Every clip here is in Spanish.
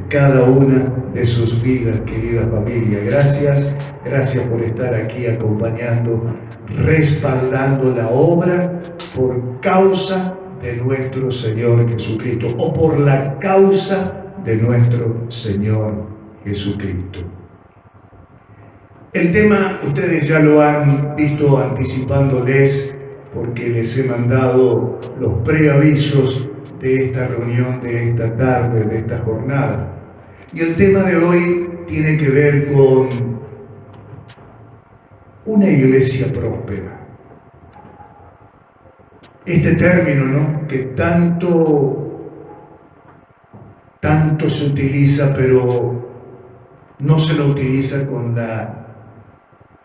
cada una de sus vidas, querida familia. Gracias por estar aquí acompañando, respaldando la obra por causa de nuestro Señor Jesucristo, o por la causa de nuestro Señor Jesucristo. El tema, ustedes ya lo han visto anticipándoles, porque les he mandado los preavisos de esta reunión, de esta tarde, de esta jornada. Y el tema de hoy tiene que ver con una iglesia próspera. Este término, ¿no?, que tanto se utiliza, pero no se lo utiliza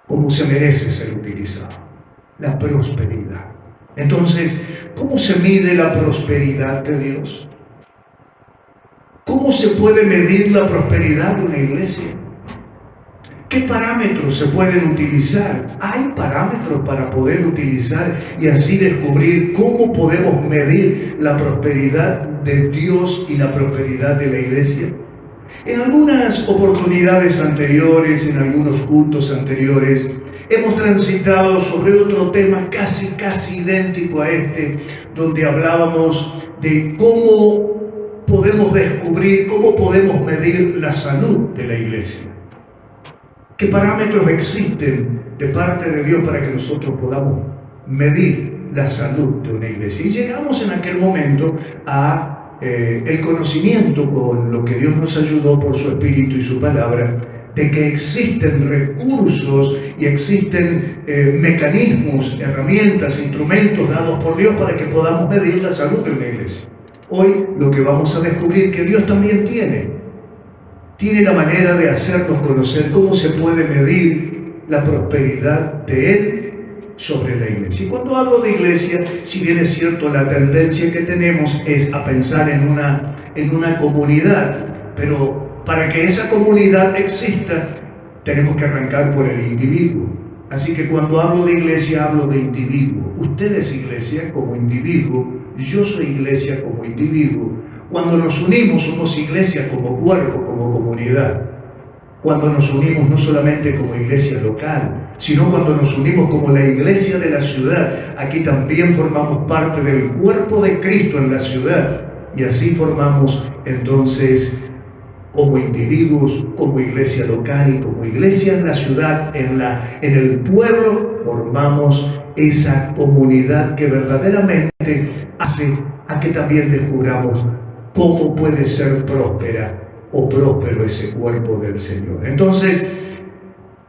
como se merece ser utilizado: la prosperidad. Entonces, ¿cómo se mide la prosperidad de Dios? ¿Cómo se puede medir la prosperidad de una iglesia? ¿Qué parámetros se pueden utilizar? ¿Hay parámetros para poder utilizar y así descubrir cómo podemos medir la prosperidad de Dios y la prosperidad de la iglesia? En algunas oportunidades anteriores, en algunos cultos anteriores, hemos transitado sobre otro tema casi idéntico a este, donde hablábamos de cómo podemos descubrir, cómo podemos medir la salud de la iglesia. ¿Qué parámetros existen de parte de Dios para que nosotros podamos medir la salud de una iglesia? Y llegamos en aquel momento a el conocimiento, con lo que Dios nos ayudó por su Espíritu y su palabra, de que existen recursos y existen mecanismos, herramientas, instrumentos dados por Dios para que podamos medir la salud de una iglesia. Hoy lo que vamos a descubrir que Dios también tiene la manera de hacernos conocer cómo se puede medir la prosperidad de Él sobre la iglesia. Y cuando hablo de iglesia, si bien es cierto, la tendencia que tenemos es a pensar en una comunidad, pero para que esa comunidad exista, tenemos que arrancar por el individuo. Así que cuando hablo de iglesia, hablo de individuo. Usted es iglesia como individuo, yo soy iglesia como individuo. Cuando nos unimos, somos iglesia como cuerpo, como comunidad. Cuando nos unimos no solamente como iglesia local, sino cuando nos unimos como la iglesia de la ciudad. Aquí también formamos parte del cuerpo de Cristo en la ciudad, y así formamos entonces, como individuos, como iglesia local y como iglesia en la ciudad, en el pueblo, formamos esa comunidad que verdaderamente hace a que también descubramos cómo puede ser próspera o próspero ese cuerpo del Señor. Entonces,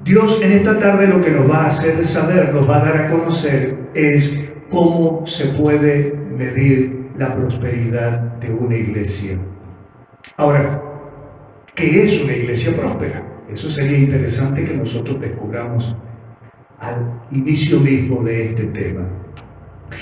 Dios en esta tarde lo que nos va a hacer saber, nos va a dar a conocer, es cómo se puede medir la prosperidad de una iglesia. Ahora, ¿qué es una iglesia próspera? Eso sería interesante que nosotros descubramos al inicio mismo de este tema.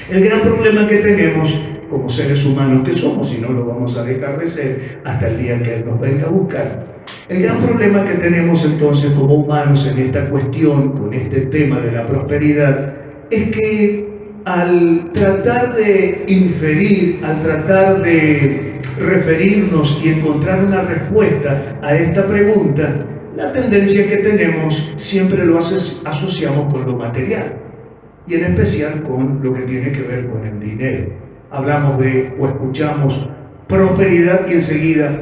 El gran problema que tenemos como seres humanos que somos, y no lo vamos a dejar de ser hasta el día que Él nos venga a buscar, el gran problema que tenemos entonces como humanos en esta cuestión, con este tema de la prosperidad, es que al tratar de inferir, al tratar de referirnos y encontrar una respuesta a esta pregunta, la tendencia que tenemos siempre lo asociamos con lo material, y en especial con lo que tiene que ver con el dinero. Hablamos o escuchamos prosperidad y enseguida,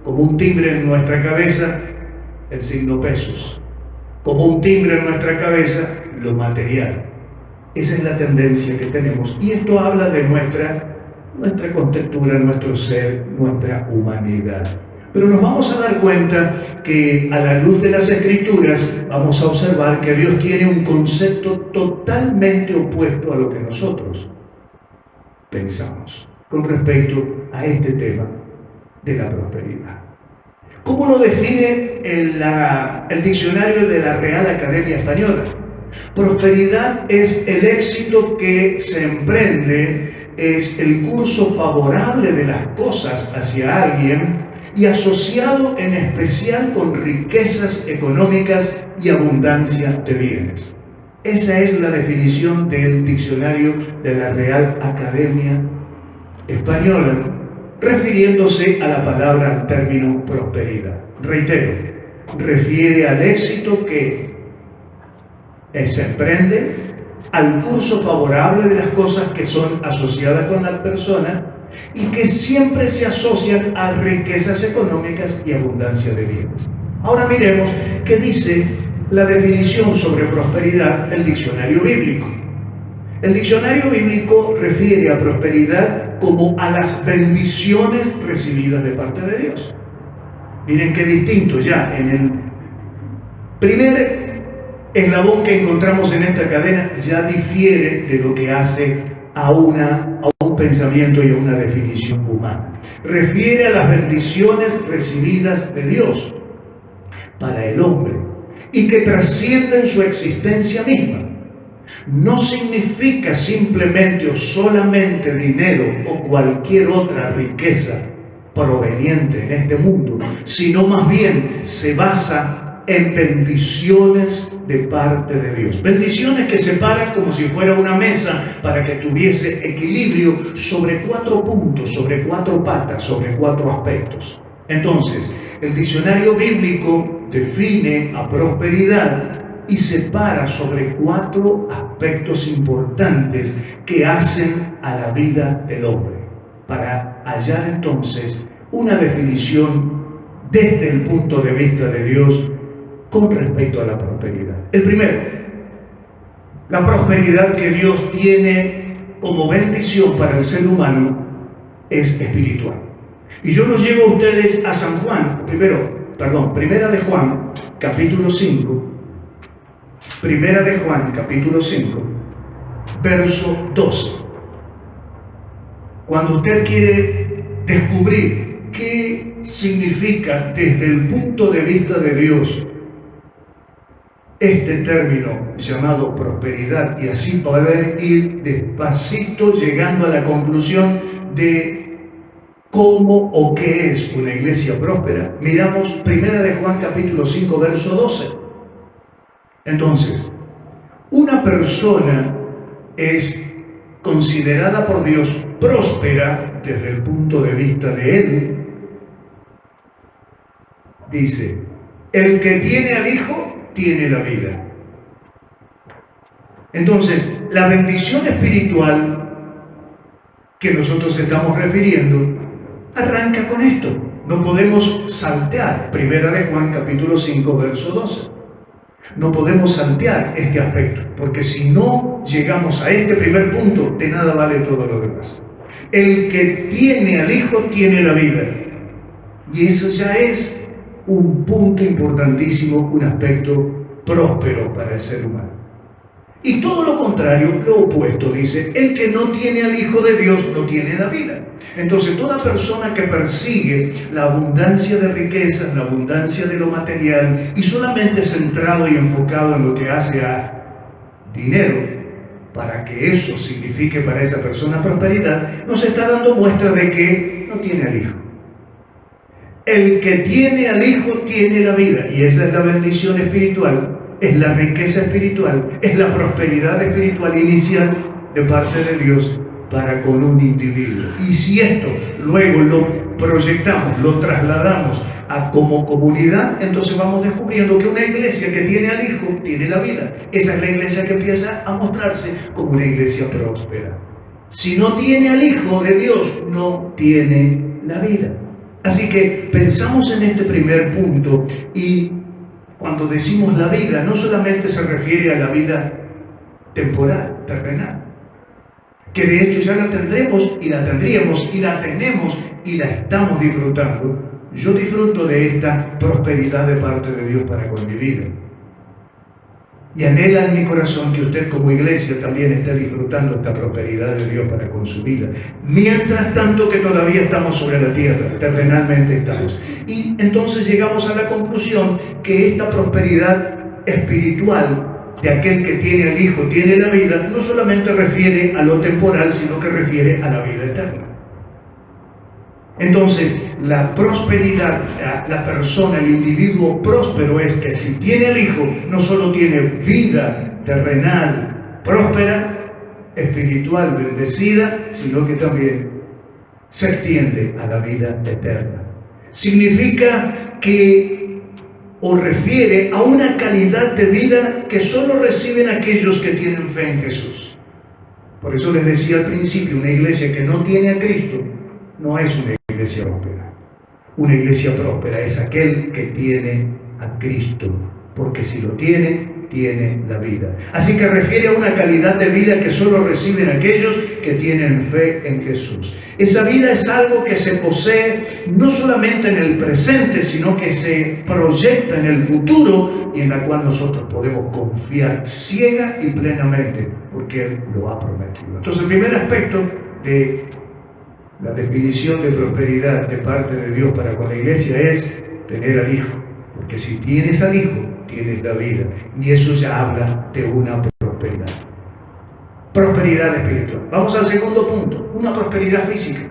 como un timbre en nuestra cabeza, el signo pesos. Como un timbre en nuestra cabeza, lo material. Esa es la tendencia que tenemos. Y esto habla de nuestra contextura, nuestro ser, nuestra humanidad. Pero nos vamos a dar cuenta que a la luz de las Escrituras vamos a observar que Dios tiene un concepto totalmente opuesto a lo que nosotros pensamos con respecto a este tema de la prosperidad. ¿Cómo lo define el diccionario de la Real Academia Española? Prosperidad es el éxito que se emprende, es el curso favorable de las cosas hacia alguien y asociado en especial con riquezas económicas y abundancia de bienes. Esa es la definición del diccionario de la Real Academia Española. refiriéndose a la palabra, al término prosperidad. Reitero, refiere al éxito que se emprende, al curso favorable de las cosas que son asociadas con la persona y que siempre se asocian a riquezas económicas y abundancia de bienes. Ahora miremos qué dice la definición sobre prosperidad del diccionario bíblico. El diccionario bíblico refiere a prosperidad como a las bendiciones recibidas de parte de Dios. Miren qué distinto ya en el primer eslabón que encontramos en esta cadena, ya difiere de lo que hace a un pensamiento y a una definición humana. Refiere a las bendiciones recibidas de Dios para el hombre y que trascienden su existencia misma. No significa simplemente o solamente dinero o cualquier otra riqueza proveniente en este mundo, sino más bien se basa en bendiciones de parte de Dios. Bendiciones que se paran como si fuera una mesa para que tuviese equilibrio sobre 4 puntos, sobre 4 patas, sobre 4 aspectos. Entonces, el diccionario bíblico define a prosperidad y separa sobre 4 aspectos importantes que hacen a la vida del hombre, para hallar entonces una definición desde el punto de vista de Dios con respecto a la prosperidad. El primero, la prosperidad que Dios tiene como bendición para el ser humano es espiritual. Y yo los llevo a ustedes a San Juan, Primera de Juan, capítulo 5, Primera de Juan, capítulo 5, verso 12. Cuando usted quiere descubrir qué significa desde el punto de vista de Dios este término llamado prosperidad y así poder ir despacito llegando a la conclusión de cómo o qué es una iglesia próspera, miramos Primera de Juan capítulo 5 verso 12. Entonces, una persona es considerada por Dios próspera desde el punto de vista de Él. Dice, el que tiene al Hijo tiene la vida. Entonces, la bendición espiritual que nosotros estamos refiriendo arranca con esto. No podemos saltear Primera de Juan capítulo 5 verso 12. No podemos saltear este aspecto, porque si no llegamos a este primer punto, de nada vale todo lo demás. El que tiene al Hijo tiene la vida. Y eso ya es un punto importantísimo, un aspecto próspero para el ser humano. Y todo lo contrario, lo opuesto, dice, el que no tiene al Hijo de Dios no tiene la vida. Entonces, toda persona que persigue la abundancia de riquezas, la abundancia de lo material, y solamente centrado y enfocado en lo que hace a dinero, para que eso signifique para esa persona prosperidad, nos está dando muestra de que no tiene al Hijo. El que tiene al Hijo tiene la vida, y esa es la bendición espiritual, es la riqueza espiritual, es la prosperidad espiritual inicial de parte de Dios para con un individuo. Y si esto luego lo proyectamos, lo trasladamos a como comunidad, entonces vamos descubriendo que una iglesia que tiene al Hijo tiene la vida. Esa es la iglesia que empieza a mostrarse como una iglesia próspera. Si no tiene al Hijo de Dios, no tiene la vida. Así que pensamos en este primer punto, y cuando decimos la vida, no solamente se refiere a la vida temporal, terrenal, que de hecho ya la tendremos y la tendríamos y la tenemos y la estamos disfrutando. Yo disfruto de esta prosperidad de parte de Dios para con mi vida. Y anhela en mi corazón que usted como iglesia también esté disfrutando esta prosperidad de Dios para con su vida. Mientras tanto que todavía estamos sobre la tierra, terrenalmente estamos. Y entonces llegamos a la conclusión que esta prosperidad espiritual de aquel que tiene al Hijo, tiene la vida, no solamente refiere a lo temporal, sino que refiere a la vida eterna. Entonces, la prosperidad, la persona, el individuo próspero es que si tiene al Hijo, no solo tiene vida terrenal próspera, espiritual bendecida, sino que también se extiende a la vida eterna. Significa que, o refiere a una calidad de vida que solo reciben aquellos que tienen fe en Jesús. Por eso les decía al principio, una iglesia que no tiene a Cristo no es una iglesia próspera. Una iglesia próspera es aquel que tiene a Cristo, porque si lo tiene, tiene la vida. Así que refiere a una calidad de vida que solo reciben aquellos que tienen fe en Jesús. Esa vida es algo que se posee no solamente en el presente, sino que se proyecta en el futuro y en la cual nosotros podemos confiar ciega y plenamente, porque Él lo ha prometido. Entonces, el primer aspecto de la definición de prosperidad de parte de Dios para con la iglesia es tener al Hijo. Porque si tienes al Hijo, tienes la vida. Y eso ya habla de una prosperidad. Prosperidad espiritual. Vamos al segundo punto, una prosperidad física.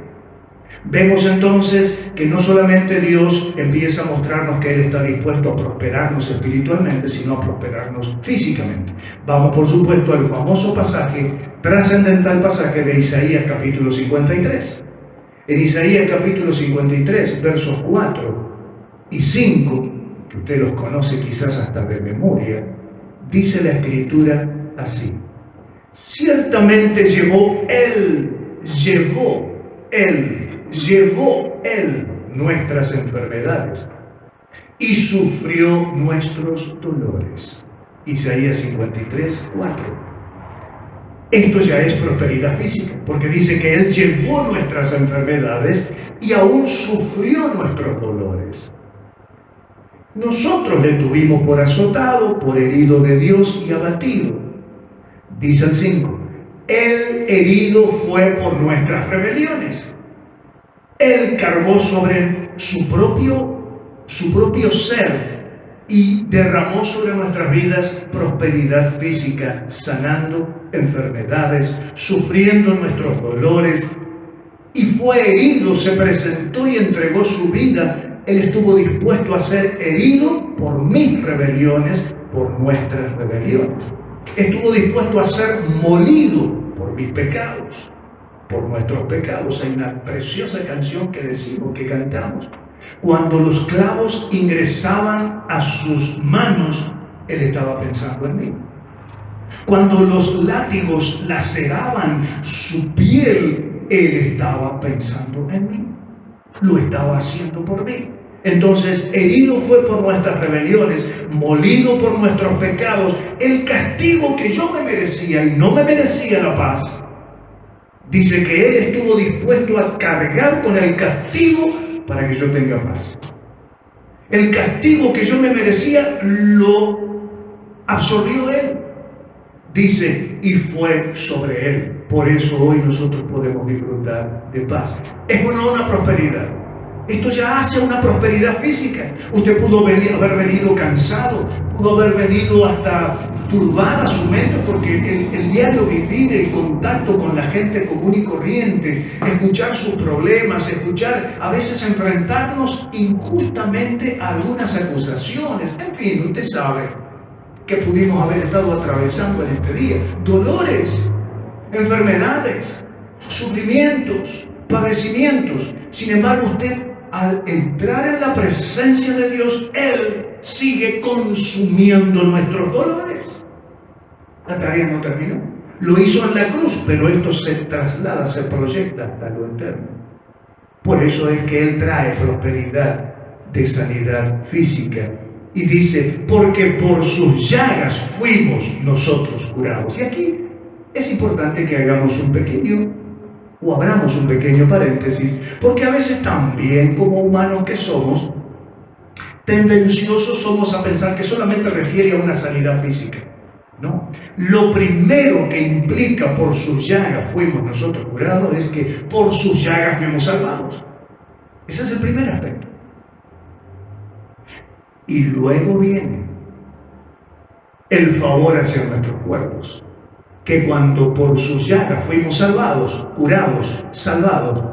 Vemos entonces que no solamente Dios empieza a mostrarnos que Él está dispuesto a prosperarnos espiritualmente, sino a prosperarnos físicamente. Vamos, por supuesto, al famoso pasaje, trascendental pasaje de Isaías capítulo 53. En Isaías capítulo 53, versos 4 y 5, que usted los conoce quizás hasta de memoria, dice la Escritura así: ciertamente llevó Él nuestras enfermedades y sufrió nuestros dolores. Isaías 53, 4. Esto ya es prosperidad física, porque dice que Él llevó nuestras enfermedades y aún sufrió nuestros dolores. Nosotros le tuvimos por azotado, por herido de Dios y abatido. Dice el 5, Él herido fue por nuestras rebeliones. Él cargó sobre su propio ser y derramó sobre nuestras vidas prosperidad física, sanando enfermedades, sufriendo nuestros dolores, y fue herido, se presentó y entregó su vida. Él estuvo dispuesto a ser herido por mis rebeliones, por nuestras rebeliones. Estuvo dispuesto a ser molido por mis pecados, por nuestros pecados. Hay una preciosa canción que decimos, que cantamos. Cuando los clavos ingresaban a sus manos, Él estaba pensando en mí. Cuando los látigos laceraban su piel, Él estaba pensando en mí. Lo estaba haciendo por mí. Entonces, herido fue por nuestras rebeliones, molido por nuestros pecados. El castigo que yo me merecía, y no me merecía la paz, dice que Él estuvo dispuesto a cargar con el castigo para que yo tenga paz. El castigo que yo me merecía lo absorbió Él. Dice, y fue sobre Él. Por eso hoy nosotros podemos disfrutar de paz. Es una prosperidad. Esto ya hace una prosperidad física. Usted pudo haber venido cansado, pudo haber venido hasta turbada su mente, porque el diario vivir, el contacto con la gente común y corriente, escuchar sus problemas, a veces enfrentarnos injustamente a algunas acusaciones. En fin, usted sabe que pudimos haber estado atravesando en este día. Dolores, enfermedades, sufrimientos, padecimientos. Sin embargo, usted, al entrar en la presencia de Dios, Él sigue consumiendo nuestros dolores. La tarea no terminó. Lo hizo en la cruz, pero esto se traslada, se proyecta hasta lo eterno. Por eso es que Él trae prosperidad de sanidad física. Y dice, porque por sus llagas fuimos nosotros curados. Y aquí es importante que hagamos abramos un pequeño paréntesis, porque a veces también, como humanos que somos, tendenciosos somos a pensar que solamente refiere a una sanidad física. No, lo primero que implica por sus llagas fuimos nosotros curados es que por sus llagas fuimos salvados. Ese es el primer aspecto. Y luego viene el favor hacia nuestros cuerpos, que cuando por sus llagas fuimos salvados, curados, salvados,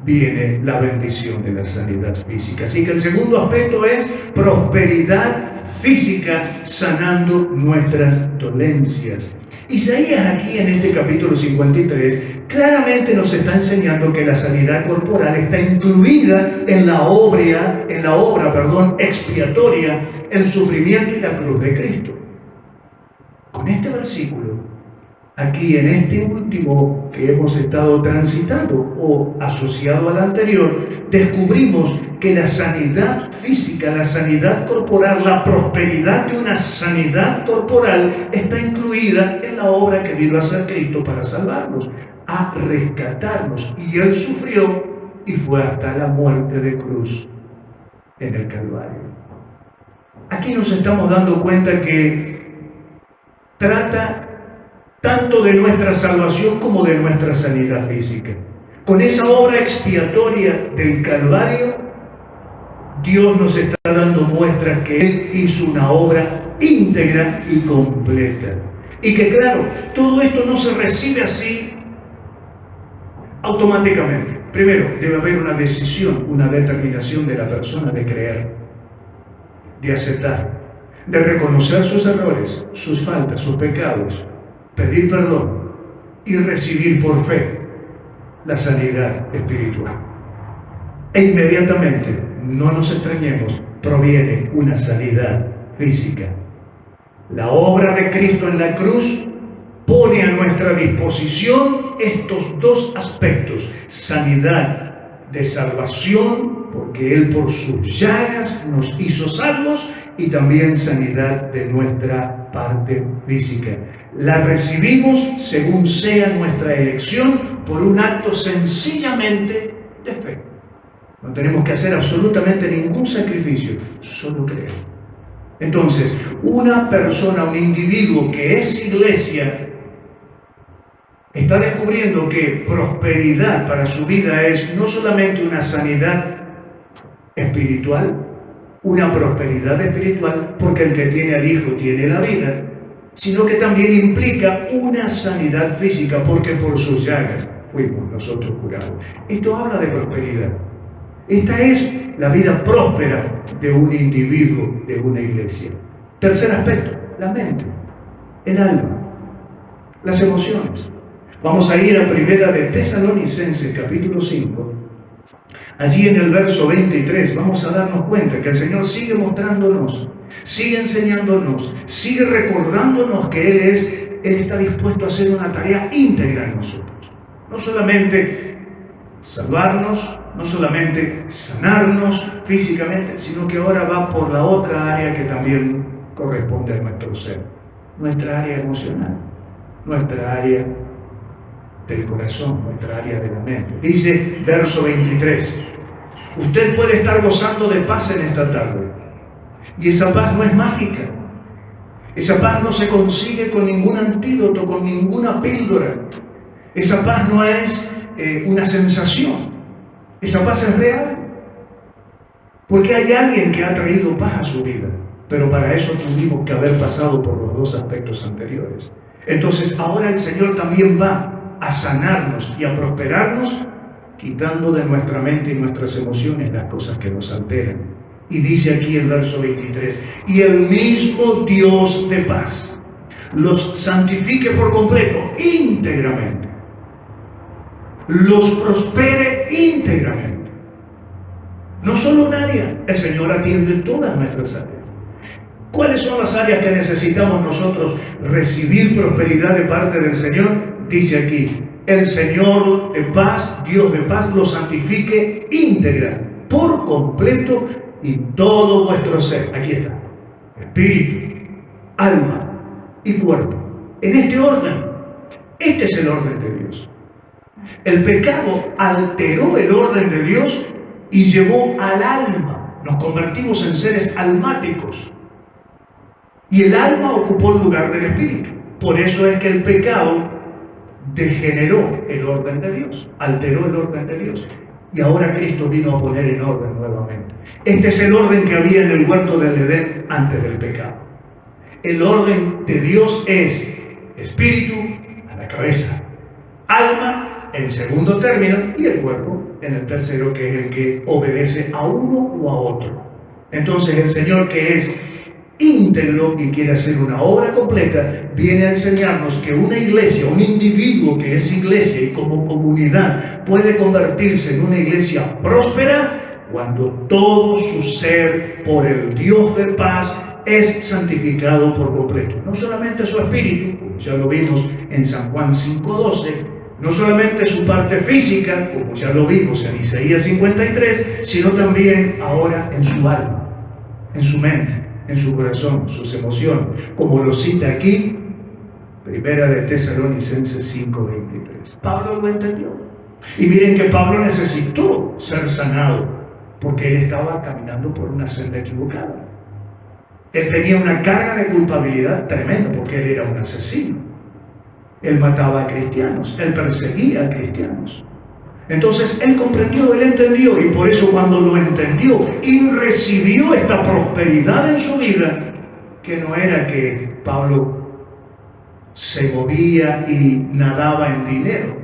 viene la bendición de la sanidad física. Así que el segundo aspecto es prosperidad física, sanando nuestras dolencias. Isaías aquí en este capítulo 53 claramente nos está enseñando que la sanidad corporal está incluida en la obra, expiatoria, el sufrimiento y la cruz de Cristo. Con este versículo, aquí en este último que hemos estado transitando o asociado al anterior, descubrimos que la sanidad física, la sanidad corporal, la prosperidad de una sanidad corporal está incluida en la obra que vino a hacer Cristo para salvarnos, a rescatarnos. Y Él sufrió y fue hasta la muerte de cruz en el Calvario. Aquí nos estamos dando cuenta que trata tanto de nuestra salvación como de nuestra sanidad física. Con esa obra expiatoria del Calvario, Dios nos está dando muestras que Él hizo una obra íntegra y completa. Y que claro, todo esto no se recibe así automáticamente. Primero, debe haber una decisión, una determinación de la persona de creer, de aceptar, de reconocer sus errores, sus faltas, sus pecados, pedir perdón y recibir por fe la sanidad espiritual. E inmediatamente, no nos extrañemos, proviene una sanidad física. La obra de Cristo en la cruz pone a nuestra disposición estos dos aspectos: sanidad de salvación, porque Él por sus llagas nos hizo salvos, y también sanidad de nuestra parte física. La recibimos según sea nuestra elección, por un acto sencillamente de fe. No tenemos que hacer absolutamente ningún sacrificio, solo creer. Entonces, una persona, un individuo que es iglesia, está descubriendo que prosperidad para su vida es no solamente una sanidad espiritual, una prosperidad espiritual, porque el que tiene al Hijo tiene la vida, sino que también implica una sanidad física, porque por sus llagas fuimos nosotros curados. Esto habla de prosperidad. Esta es la vida próspera de un individuo, de una iglesia. Tercer aspecto, la mente, el alma, las emociones. Vamos a ir a Primera de Tesalonicenses, capítulo 5. Allí en el verso 23 vamos a darnos cuenta que el Señor sigue mostrándonos, sigue enseñándonos, sigue recordándonos que Él está dispuesto a hacer una tarea íntegra en nosotros. No solamente salvarnos, no solamente sanarnos físicamente, sino que ahora va por la otra área que también corresponde a nuestro ser, nuestra área emocional, nuestra área del corazón, nuestra área de la mente. Dice, verso 23, usted puede estar gozando de paz en esta tarde, y esa paz no es mágica, esa paz no se consigue con ningún antídoto, con ninguna píldora, esa paz no es una sensación, esa paz es real, porque hay alguien que ha traído paz a su vida, pero para eso tuvimos que haber pasado por los dos aspectos anteriores. Entonces ahora el Señor también va a sanarnos y a prosperarnos, quitando de nuestra mente y nuestras emociones las cosas que nos alteran. Y dice aquí el verso 23, y el mismo Dios de paz los santifique por completo, íntegramente, los prospere íntegramente. No solo un área, el Señor atiende todas nuestras áreas. ¿Cuáles son las áreas que necesitamos nosotros recibir prosperidad de parte del Señor? Dice aquí, el Señor de paz, Dios de paz, lo santifique íntegra, por completo, y todo vuestro ser. Aquí está, espíritu, alma y cuerpo. En este orden, este es el orden de Dios. El pecado alteró el orden de Dios y llevó al alma. Nos convertimos en seres almáticos. Y el alma ocupó el lugar del espíritu. Por eso es que el pecado degeneró el orden de Dios, alteró el orden de Dios. Y ahora Cristo vino a poner en orden nuevamente. Este es el orden que había en el huerto del Edén antes del pecado. El orden de Dios es espíritu a la cabeza, alma en segundo término, y el cuerpo en el tercero, que es el que obedece a uno o a otro. Entonces el Señor, que es íntegro y quiere hacer una obra completa, viene a enseñarnos que una iglesia, un individuo que es iglesia y como comunidad puede convertirse en una iglesia próspera cuando todo su ser por el Dios de paz es santificado por completo. No solamente su espíritu, como ya lo vimos en San Juan 5:12, no solamente su parte física, como ya lo vimos en Isaías 53, sino también ahora en su alma, en su mente, en su corazón, sus emociones, como lo cita aquí, Primera de Tesalonicenses 5:23. Pablo lo entendió. Y miren que Pablo necesitó ser sanado, porque él estaba caminando por una senda equivocada. Él tenía una carga de culpabilidad tremenda, porque él era un asesino. Él mataba a cristianos, él perseguía a cristianos. Entonces él comprendió, él entendió, y por eso cuando lo entendió y recibió esta prosperidad en su vida, que no era que Pablo se movía y nadaba en dinero.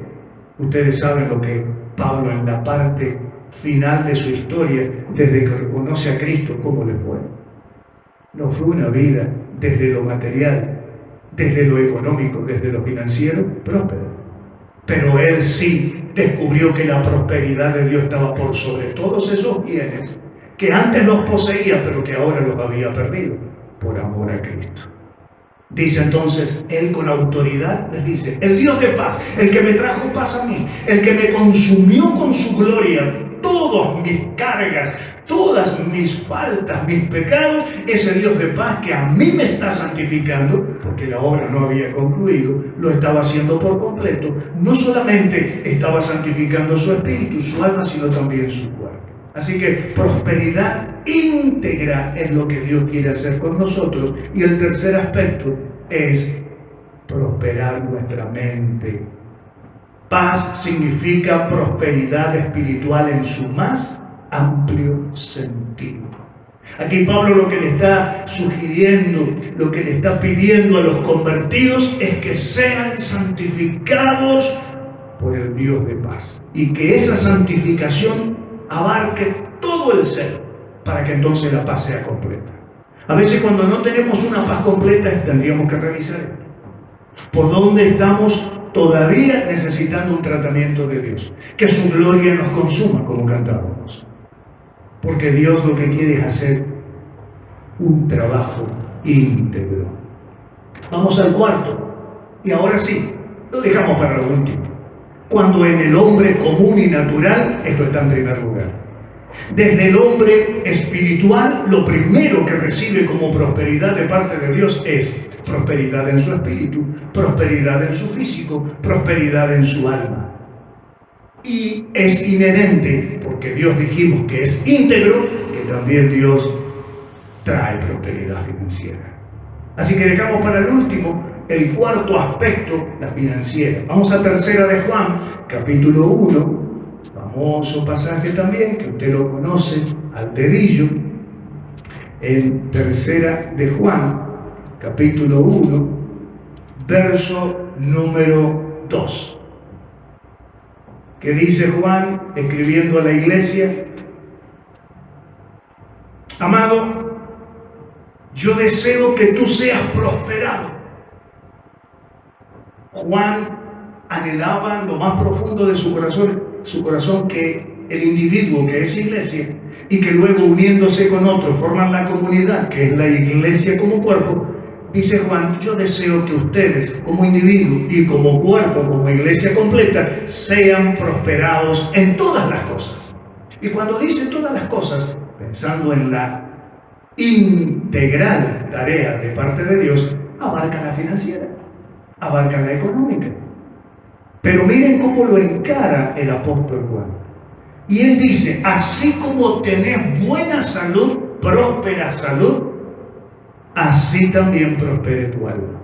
Ustedes saben lo que Pablo en la parte final de su historia, desde que reconoce a Cristo, cómo le fue. No fue una vida desde lo material, desde lo económico, desde lo financiero, próspera. Pero él sí descubrió que la prosperidad de Dios estaba por sobre todos esos bienes que antes los poseía, pero que ahora los había perdido por amor a Cristo. Dice entonces, él con autoridad les dice, el Dios de paz, el que me trajo paz a mí, el que me consumió con su gloria todas mis cargas, todas mis faltas, mis pecados, ese Dios de paz que a mí me está santificando, porque la obra no había concluido, lo estaba haciendo por completo, no solamente estaba santificando su espíritu, su alma, sino también su cuerpo. Así que prosperidad íntegra es lo que Dios quiere hacer con nosotros. Y el tercer aspecto es prosperar nuestra mente. Paz significa prosperidad espiritual en su más amplio sentido. Aquí Pablo lo que le está sugiriendo, lo que le está pidiendo a los convertidos es que sean santificados por el Dios de paz. Y que esa santificación abarque todo el ser, para que entonces la paz sea completa. A veces cuando no tenemos una paz completa tendríamos que revisar por dónde estamos todavía necesitando un tratamiento de Dios, que su gloria nos consuma, como cantábamos, porque Dios lo que quiere es hacer un trabajo íntegro. Vamos al cuarto, y ahora sí, lo dejamos para lo último. Cuando en el hombre común y natural, esto está en primer lugar. Desde el hombre espiritual, lo primero que recibe como prosperidad de parte de Dios es prosperidad en su espíritu, prosperidad en su físico, prosperidad en su alma. Y es inherente, porque Dios dijimos que es íntegro, que también Dios trae prosperidad financiera. Así que dejamos para el último el cuarto aspecto, la financiera. Vamos a Tercera de Juan, capítulo 1, famoso pasaje también, que usted lo conoce al dedillo. En Tercera de Juan, capítulo 1, verso número 2. Que dice Juan, escribiendo a la iglesia: amado, yo deseo que tú seas prosperado. Juan anhelaba en lo más profundo de su corazón que el individuo que es iglesia y que luego uniéndose con otros forman la comunidad que es la iglesia como cuerpo. Dice Juan, yo deseo que ustedes como individuo y como cuerpo, como iglesia completa, sean prosperados en todas las cosas. Y cuando dice todas las cosas, pensando en la integral tarea de parte de Dios, abarca la financiera, abarca la económica. Pero miren cómo lo encara el apóstol Juan. Y él dice, así como tenés buena salud, próspera salud, así también prospere tu alma.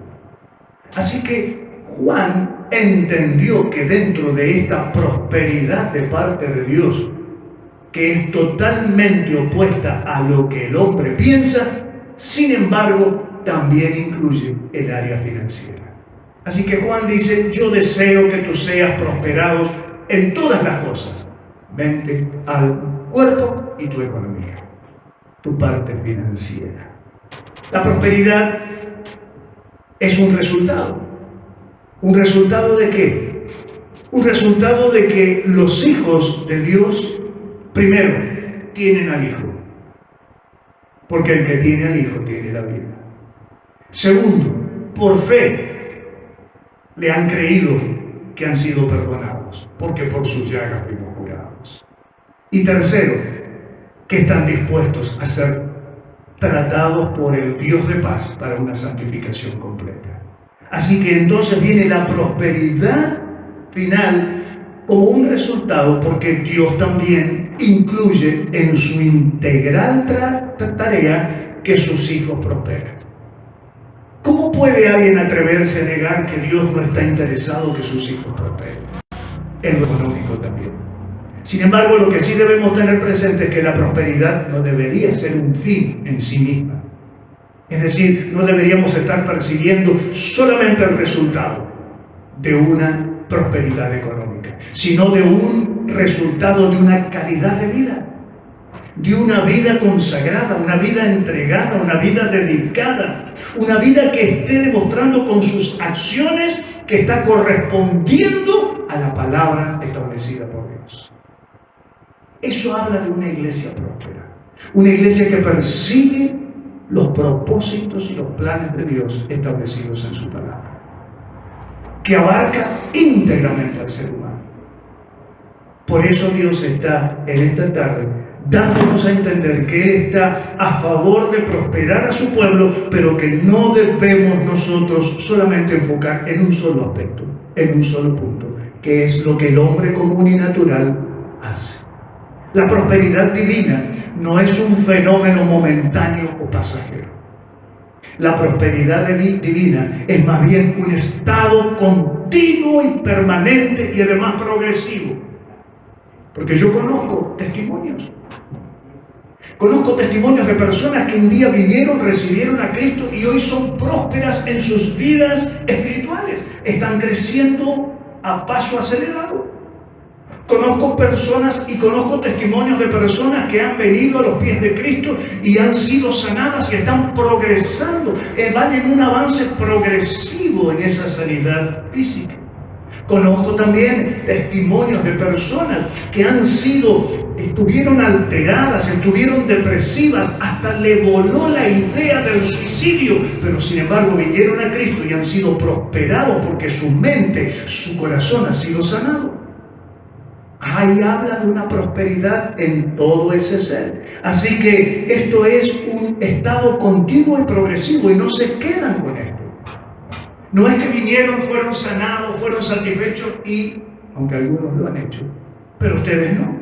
Así que Juan entendió que dentro de esta prosperidad de parte de Dios, que es totalmente opuesta a lo que el hombre piensa, sin embargo, también incluye el área financiera. Así que Juan dice, yo deseo que tú seas prosperados en todas las cosas, mente, alma, cuerpo y tu economía, tu parte financiera. La prosperidad es un resultado. ¿Un resultado de qué? Un resultado de que los hijos de Dios, primero, tienen al Hijo. Porque el que tiene al Hijo tiene la vida. Segundo, por fe le han creído que han sido perdonados, porque por sus llagas fuimos curados. Y tercero, que están dispuestos a ser tratados por el Dios de paz para una santificación completa. Así que entonces viene la prosperidad final como un resultado, porque Dios también incluye en su integral tarea que sus hijos prosperen. ¿Cómo puede alguien atreverse a negar que Dios no está interesado que sus hijos prosperen? En lo económico también. Sin embargo, lo que sí debemos tener presente es que la prosperidad no debería ser un fin en sí misma. Es decir, no deberíamos estar persiguiendo solamente el resultado de una prosperidad económica, sino de un resultado de una calidad de vida, de una vida consagrada, una vida entregada, una vida dedicada, una vida que esté demostrando con sus acciones que está correspondiendo a la palabra establecida por Dios. Eso habla de una iglesia próspera, una iglesia que persigue los propósitos y los planes de Dios establecidos en su palabra, que abarca íntegramente al ser humano. Por eso Dios está en esta tarde dándonos a entender que Él está a favor de prosperar a su pueblo, pero que no debemos nosotros solamente enfocar en un solo aspecto, en un solo punto, que es lo que el hombre común y natural hace. La prosperidad divina no es un fenómeno momentáneo o pasajero. La prosperidad divina es más bien un estado continuo y permanente y además progresivo. Porque yo conozco testimonios. Conozco testimonios de personas que un día vinieron, recibieron a Cristo y hoy son prósperas en sus vidas espirituales. Están creciendo a paso acelerado. Conozco personas y conozco testimonios de personas que han venido a los pies de Cristo y han sido sanadas y están progresando, van en un avance progresivo en esa sanidad física. Conozco también testimonios de personas que estuvieron alteradas, estuvieron depresivas, hasta le voló la idea del suicidio, pero sin embargo vinieron a Cristo y han sido prosperados porque su mente, su corazón ha sido sanado. Ahí habla de una prosperidad en todo ese ser. Así que esto es un estado continuo y progresivo y no se quedan con esto. No es que vinieron, fueron sanados, fueron satisfechos y, aunque algunos lo han hecho, pero ustedes no.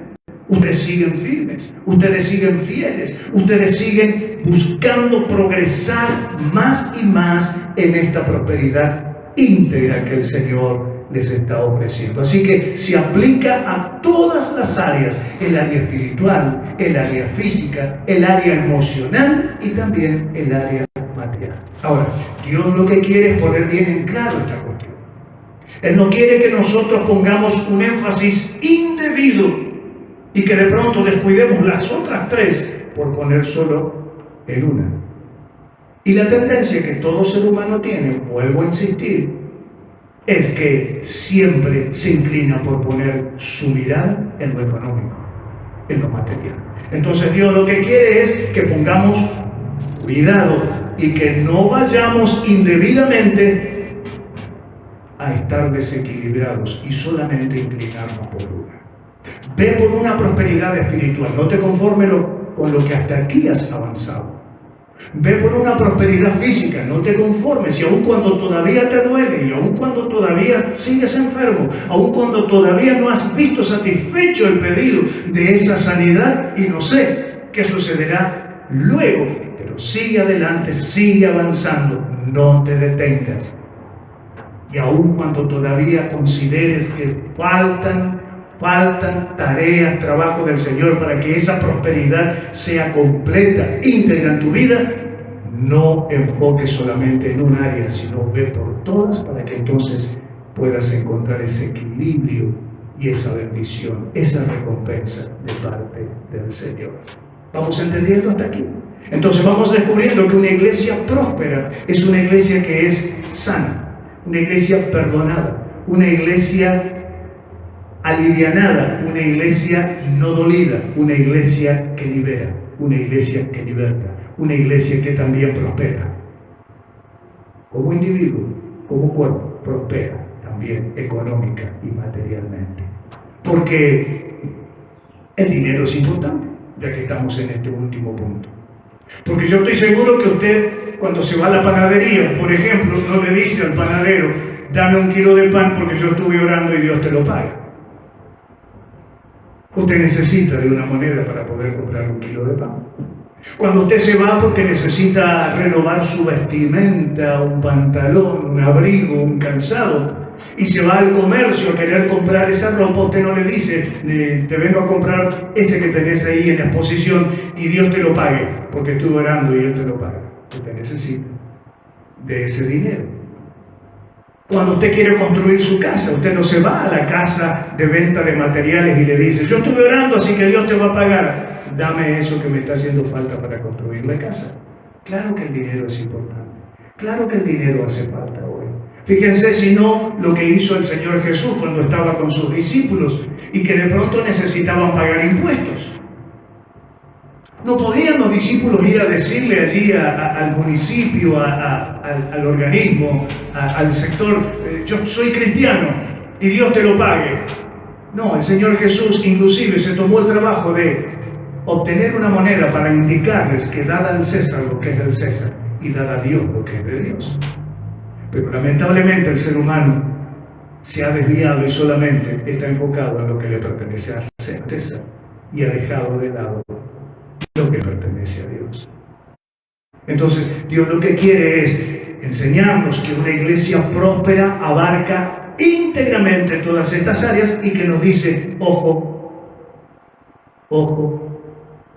Ustedes siguen firmes, ustedes siguen fieles, ustedes siguen buscando progresar más y más en esta prosperidad íntegra que el Señor les está ofreciendo. Así que se aplica a todas las áreas, el área espiritual, el área física, el área emocional y también el área material. Ahora, Dios lo que quiere es poner bien en claro esta cuestión. Él no quiere que nosotros pongamos un énfasis indebido y que de pronto descuidemos las otras tres por poner solo en una. Y la tendencia que todo ser humano tiene, vuelvo a insistir, es que siempre se inclina por poner su mirada en lo económico, en lo material. Entonces Dios lo que quiere es que pongamos cuidado y que no vayamos indebidamente a estar desequilibrados y solamente inclinarnos por una. Ve por una prosperidad espiritual, no te conformes con lo que hasta aquí has avanzado. Ve por una prosperidad física, no te conformes, y aun cuando todavía te duele, y aun cuando todavía sigues enfermo, aun cuando todavía no has visto satisfecho el pedido de esa sanidad, y no sé qué sucederá luego, pero sigue adelante, sigue avanzando, no te detengas. Y aun cuando todavía consideres que faltan tareas, trabajo del Señor para que esa prosperidad sea completa, íntegra en tu vida, No enfoques solamente en un área, sino ve por todas para que entonces puedas encontrar ese equilibrio y esa bendición, esa recompensa de parte del Señor. ¿Vamos entendiendo hasta aquí? Entonces vamos descubriendo que una iglesia próspera es una iglesia que es sana, una iglesia perdonada, una iglesia alivianada, una iglesia no dolida, una iglesia que libera, una iglesia que liberta, una iglesia que también prospera. Como individuo, como cuerpo, prospera también económica y materialmente. Porque el dinero es importante, ya que estamos en este último punto. Porque yo estoy seguro que usted, cuando se va a la panadería, por ejemplo, no le dice al panadero, dame 1 kilo de pan porque yo estuve orando y Dios te lo paga. Usted necesita de una moneda para poder comprar 1 kilo de pan. Cuando usted se va porque necesita renovar su vestimenta, un pantalón, un abrigo, un calzado, y se va al comercio a querer comprar esa ropa, usted no le dice, te vengo a comprar ese que tenés ahí en exposición y Dios te lo pague, porque estuve orando y Él te lo paga. Usted necesita de ese dinero. Cuando usted quiere construir su casa, usted no se va a la casa de venta de materiales y le dice, yo estuve orando, así que Dios te va a pagar. Dame eso que me está haciendo falta para construir la casa. Claro que el dinero es importante. Claro que el dinero hace falta hoy. Fíjense si no lo que hizo el Señor Jesús cuando estaba con sus discípulos y que de pronto necesitaban pagar impuestos. No podían los discípulos ir a decirle allí al municipio, al organismo, al sector, yo soy cristiano y Dios te lo pague. No, el Señor Jesús inclusive se tomó el trabajo de obtener una moneda para indicarles que dad al César lo que es del César y dad a Dios lo que es de Dios. Pero lamentablemente el ser humano se ha desviado y solamente está enfocado en lo que le pertenece al César y ha dejado de lado lo que pertenece a Dios. Entonces, Dios lo que quiere es enseñarnos que una iglesia próspera abarca íntegramente todas estas áreas y que nos dice, ojo,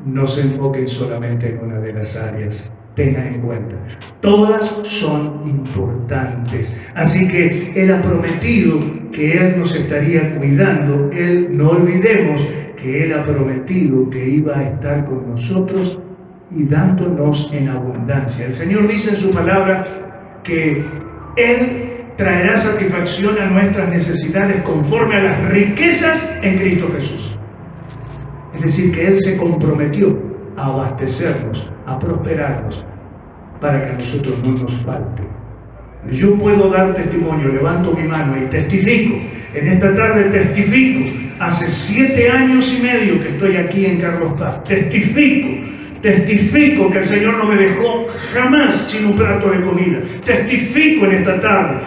no se enfoquen solamente en una de las áreas. Tengan en cuenta, todas son importantes. Así que Él ha prometido que Él nos estaría cuidando. No olvidemos que Él ha prometido que iba a estar con nosotros y dándonos en abundancia. El Señor dice en su palabra que Él traerá satisfacción a nuestras necesidades conforme a las riquezas en Cristo Jesús. Es decir, que Él se comprometió a abastecernos, a prosperarnos, para que a nosotros no nos falte. Yo puedo dar testimonio, levanto mi mano y testifico. En esta tarde testifico. Hace 7 años y medio que estoy aquí en Carlos Paz. Testifico que el Señor no me dejó jamás sin un plato de comida. Testifico en esta tarde,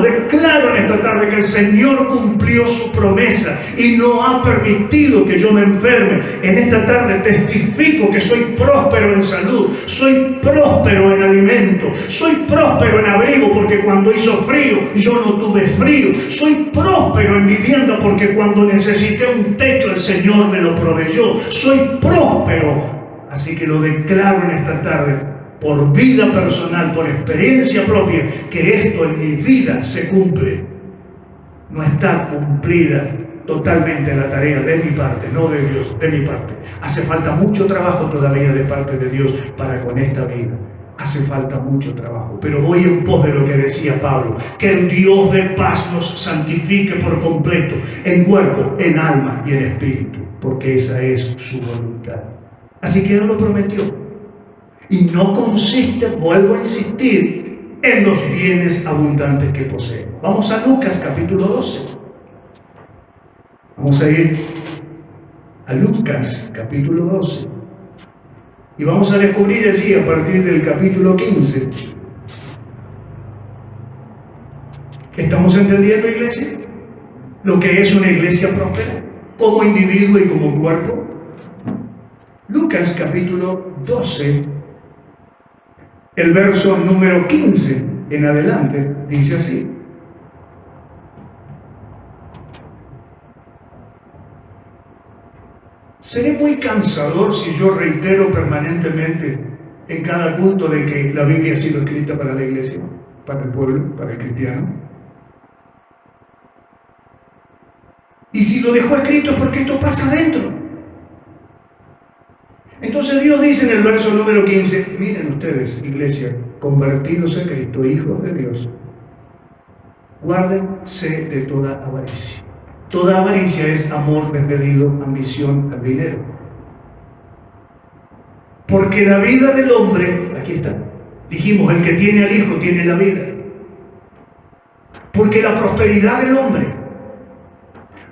declaro en esta tarde que el Señor cumplió su promesa y no ha permitido que yo me enferme. En esta tarde testifico que soy próspero en salud, soy próspero en alimento, soy próspero en abrigo porque cuando hizo frío yo no tuve frío. Soy próspero en vivienda porque cuando necesité un techo el Señor me lo proveyó. Soy próspero. Así que lo declaro en esta tarde, por vida personal, por experiencia propia, que esto en mi vida se cumple. No está cumplida totalmente la tarea de mi parte, no de Dios, de mi parte. Hace falta mucho trabajo todavía de parte de Dios para con esta vida. Hace falta mucho trabajo, pero voy en pos de lo que decía Pablo, que el Dios de paz nos santifique por completo, en cuerpo, en alma y en espíritu, porque esa es su voluntad. Así que Él lo prometió. Y no consiste, vuelvo a insistir, en los bienes abundantes que posee. Vamos a Lucas capítulo 12. Vamos a ir a Lucas capítulo 12. Y vamos a descubrir allí a partir del capítulo 15. ¿Estamos entendiendo, iglesia? Lo que es una iglesia próspera, como individuo y como cuerpo. Lucas capítulo 12, el verso número 15 en adelante, dice así. Seré muy cansador si yo reitero permanentemente en cada culto de que la Biblia ha sido escrita para la iglesia, para el pueblo, para el cristiano. Y si lo dejó escrito es porque esto pasa adentro. Entonces Dios dice en el verso número 15, miren ustedes, iglesia, convertidos en Cristo, hijos de Dios, guárdense de toda avaricia. Toda avaricia es amor desmedido, ambición al dinero. Porque la vida del hombre, aquí está, dijimos, el que tiene al Hijo tiene la vida. Porque la prosperidad del hombre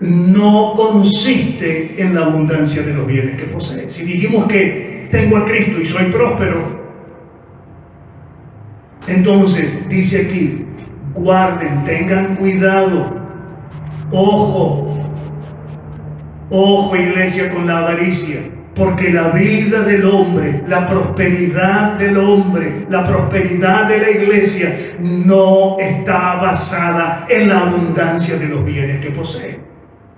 no consiste en la abundancia de los bienes que posee. Si dijimos que tengo a Cristo y soy próspero, entonces dice aquí, guarden, tengan cuidado, ojo, iglesia, con la avaricia, porque la vida del hombre, la prosperidad del hombre, la prosperidad de la iglesia no está basada en la abundancia de los bienes que posee.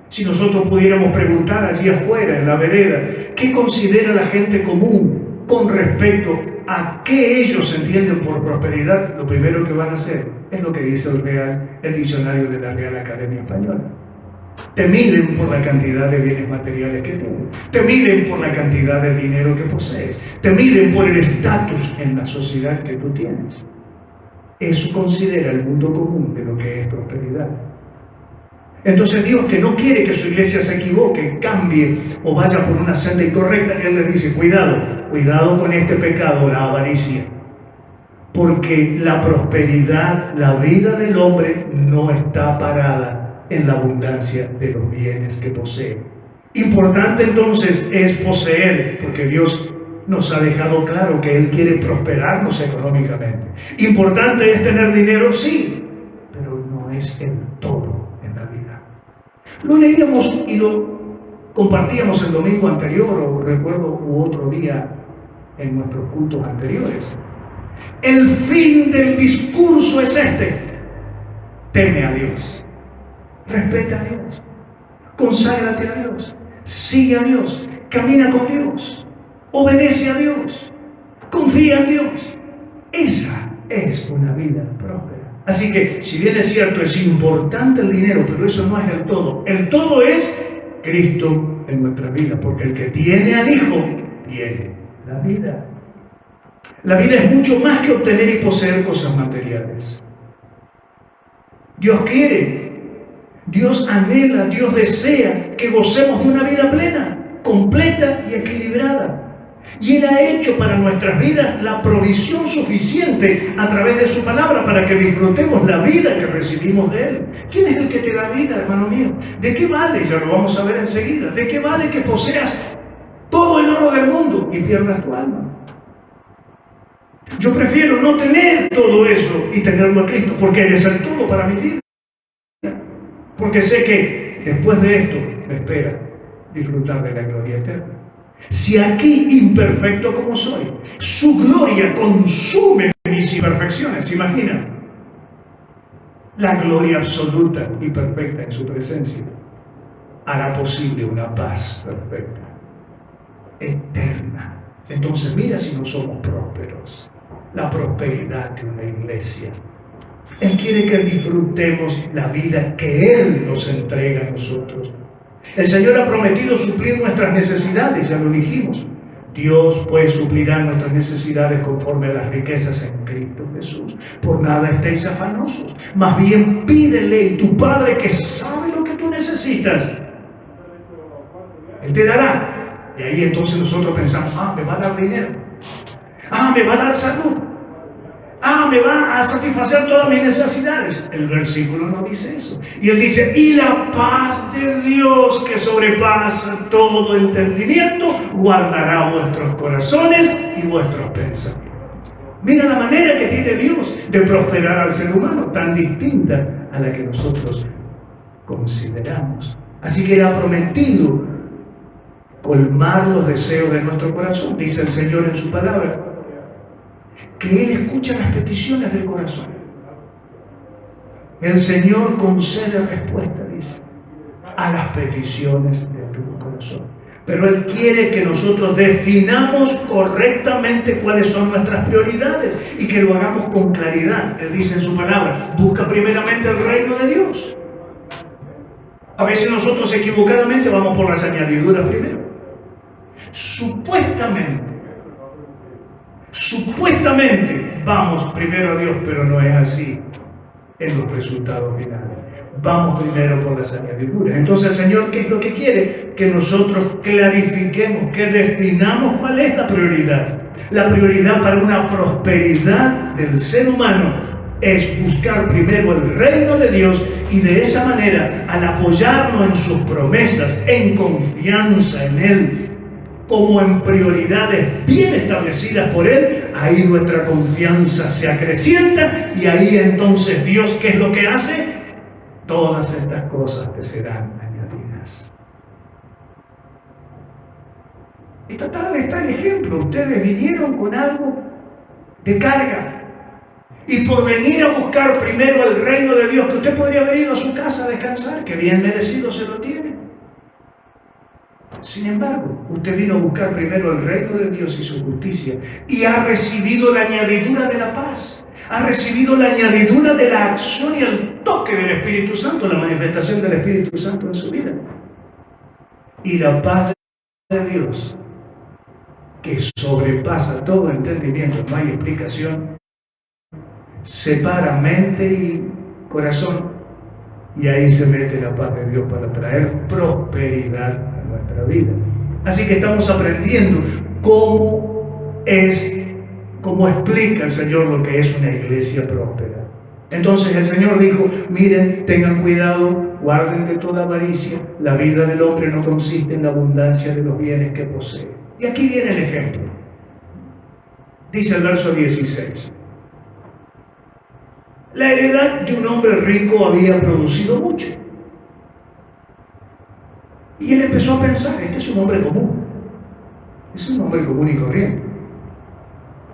Si nosotros pudiéramos preguntar allí afuera, en la vereda, ¿qué considera la gente común con respecto a qué ellos entienden por prosperidad? Lo primero que van a hacer es lo que dice el diccionario de la Real Academia Española. Te miden por la cantidad de bienes materiales que tienes, te miden por la cantidad de dinero que posees, te miden por el estatus en la sociedad que tú tienes. Eso considera el mundo común de lo que es prosperidad. Entonces Dios, que no quiere que su iglesia se equivoque, cambie o vaya por una senda incorrecta, Él les dice, cuidado con este pecado, la avaricia. Porque la prosperidad, la vida del hombre no está parada en la abundancia de los bienes que posee. Importante entonces es poseer, porque Dios nos ha dejado claro que Él quiere prosperarnos económicamente. Importante es tener dinero, sí, pero no es el todo. Lo leíamos y lo compartíamos el domingo anterior, o recuerdo, u otro día en nuestros cultos anteriores. El fin del discurso es este: teme a Dios, respeta a Dios, conságrate a Dios, sigue a Dios, camina con Dios, obedece a Dios, confía en Dios. Esa es una vida próspera. Así que, si bien es cierto, es importante el dinero, pero eso no es el todo. El todo es Cristo en nuestra vida, porque el que tiene al Hijo, tiene la vida. La vida es mucho más que obtener y poseer cosas materiales. Dios quiere, Dios anhela, Dios desea que gocemos de una vida plena, completa y equilibrada. Y Él ha hecho para nuestras vidas la provisión suficiente a través de su palabra para que disfrutemos la vida que recibimos de Él. ¿Quién es el que te da vida, hermano mío? ¿De qué vale? Ya lo vamos a ver enseguida. ¿De qué vale que poseas todo el oro del mundo y pierdas tu alma? Yo prefiero no tener todo eso y tenerlo a Cristo, porque Él es el todo para mi vida. Porque sé que después de esto me espera disfrutar de la gloria eterna. Si aquí, imperfecto como soy, su gloria consume mis imperfecciones, ¿se imaginan? La gloria absoluta y perfecta en su presencia hará posible una paz perfecta, eterna. Entonces mira si no somos prósperos. La prosperidad de una iglesia. Él quiere que disfrutemos la vida que Él nos entrega a nosotros. El Señor ha prometido suplir nuestras necesidades, ya lo dijimos. Dios pues suplirá nuestras necesidades conforme a las riquezas en Cristo Jesús. Por nada estéis afanosos, más bien pídele a tu Padre, que sabe lo que tú necesitas. Él te dará. Y ahí entonces nosotros pensamos, me va a dar dinero, me va a dar salud, me va a satisfacer todas mis necesidades. El versículo no dice eso. Y Él dice, y la paz de Dios, que sobrepasa todo entendimiento, guardará vuestros corazones y vuestros pensamientos. Mira la manera que tiene Dios de prosperar al ser humano, tan distinta a la que nosotros consideramos. Así que Él ha prometido colmar los deseos de nuestro corazón, dice el Señor en su palabra, que Él escucha las peticiones del corazón. El Señor concede respuesta, dice, a las peticiones de tu corazón. Pero Él quiere que nosotros definamos correctamente cuáles son nuestras prioridades y que lo hagamos con claridad. Él dice en su palabra, busca primeramente el reino de Dios. A veces nosotros equivocadamente vamos por las añadiduras primero. Supuestamente vamos primero a Dios, pero no es así en los resultados finales. Vamos primero por las añadiduras. Entonces el Señor, ¿qué es lo que quiere? Que nosotros clarifiquemos, que definamos cuál es la prioridad. La prioridad para una prosperidad del ser humano es buscar primero el reino de Dios, y de esa manera, al apoyarnos en sus promesas, en confianza en Él, como en prioridades bien establecidas por Él, ahí nuestra confianza se acrecienta, y ahí entonces Dios, ¿qué es lo que hace? Todas estas cosas te serán añadidas. Esta tarde está el ejemplo. Ustedes vinieron con algo de carga. Y por venir a buscar primero el reino de Dios, que usted podría haber ido a su casa a descansar, que bien merecido se lo tiene. Sin embargo, usted vino a buscar primero el reino de Dios y su justicia, y ha recibido la añadidura de la paz. Ha recibido la añadidura de la acción y el toque del Espíritu Santo, la manifestación del Espíritu Santo en su vida. Y la paz de Dios, que sobrepasa todo entendimiento, no hay explicación, separa mente y corazón, y ahí se mete la paz de Dios para traer prosperidad a nuestra vida. Así que estamos aprendiendo cómo explica el Señor lo que es una iglesia próspera. Entonces el Señor dijo, miren, tengan cuidado, guarden de toda avaricia, la vida del hombre no consiste en la abundancia de los bienes que posee. Y aquí viene el ejemplo. Dice el verso 16. La heredad de un hombre rico había producido mucho. Y él empezó a pensar, este es un hombre común. Es un hombre común y corriente.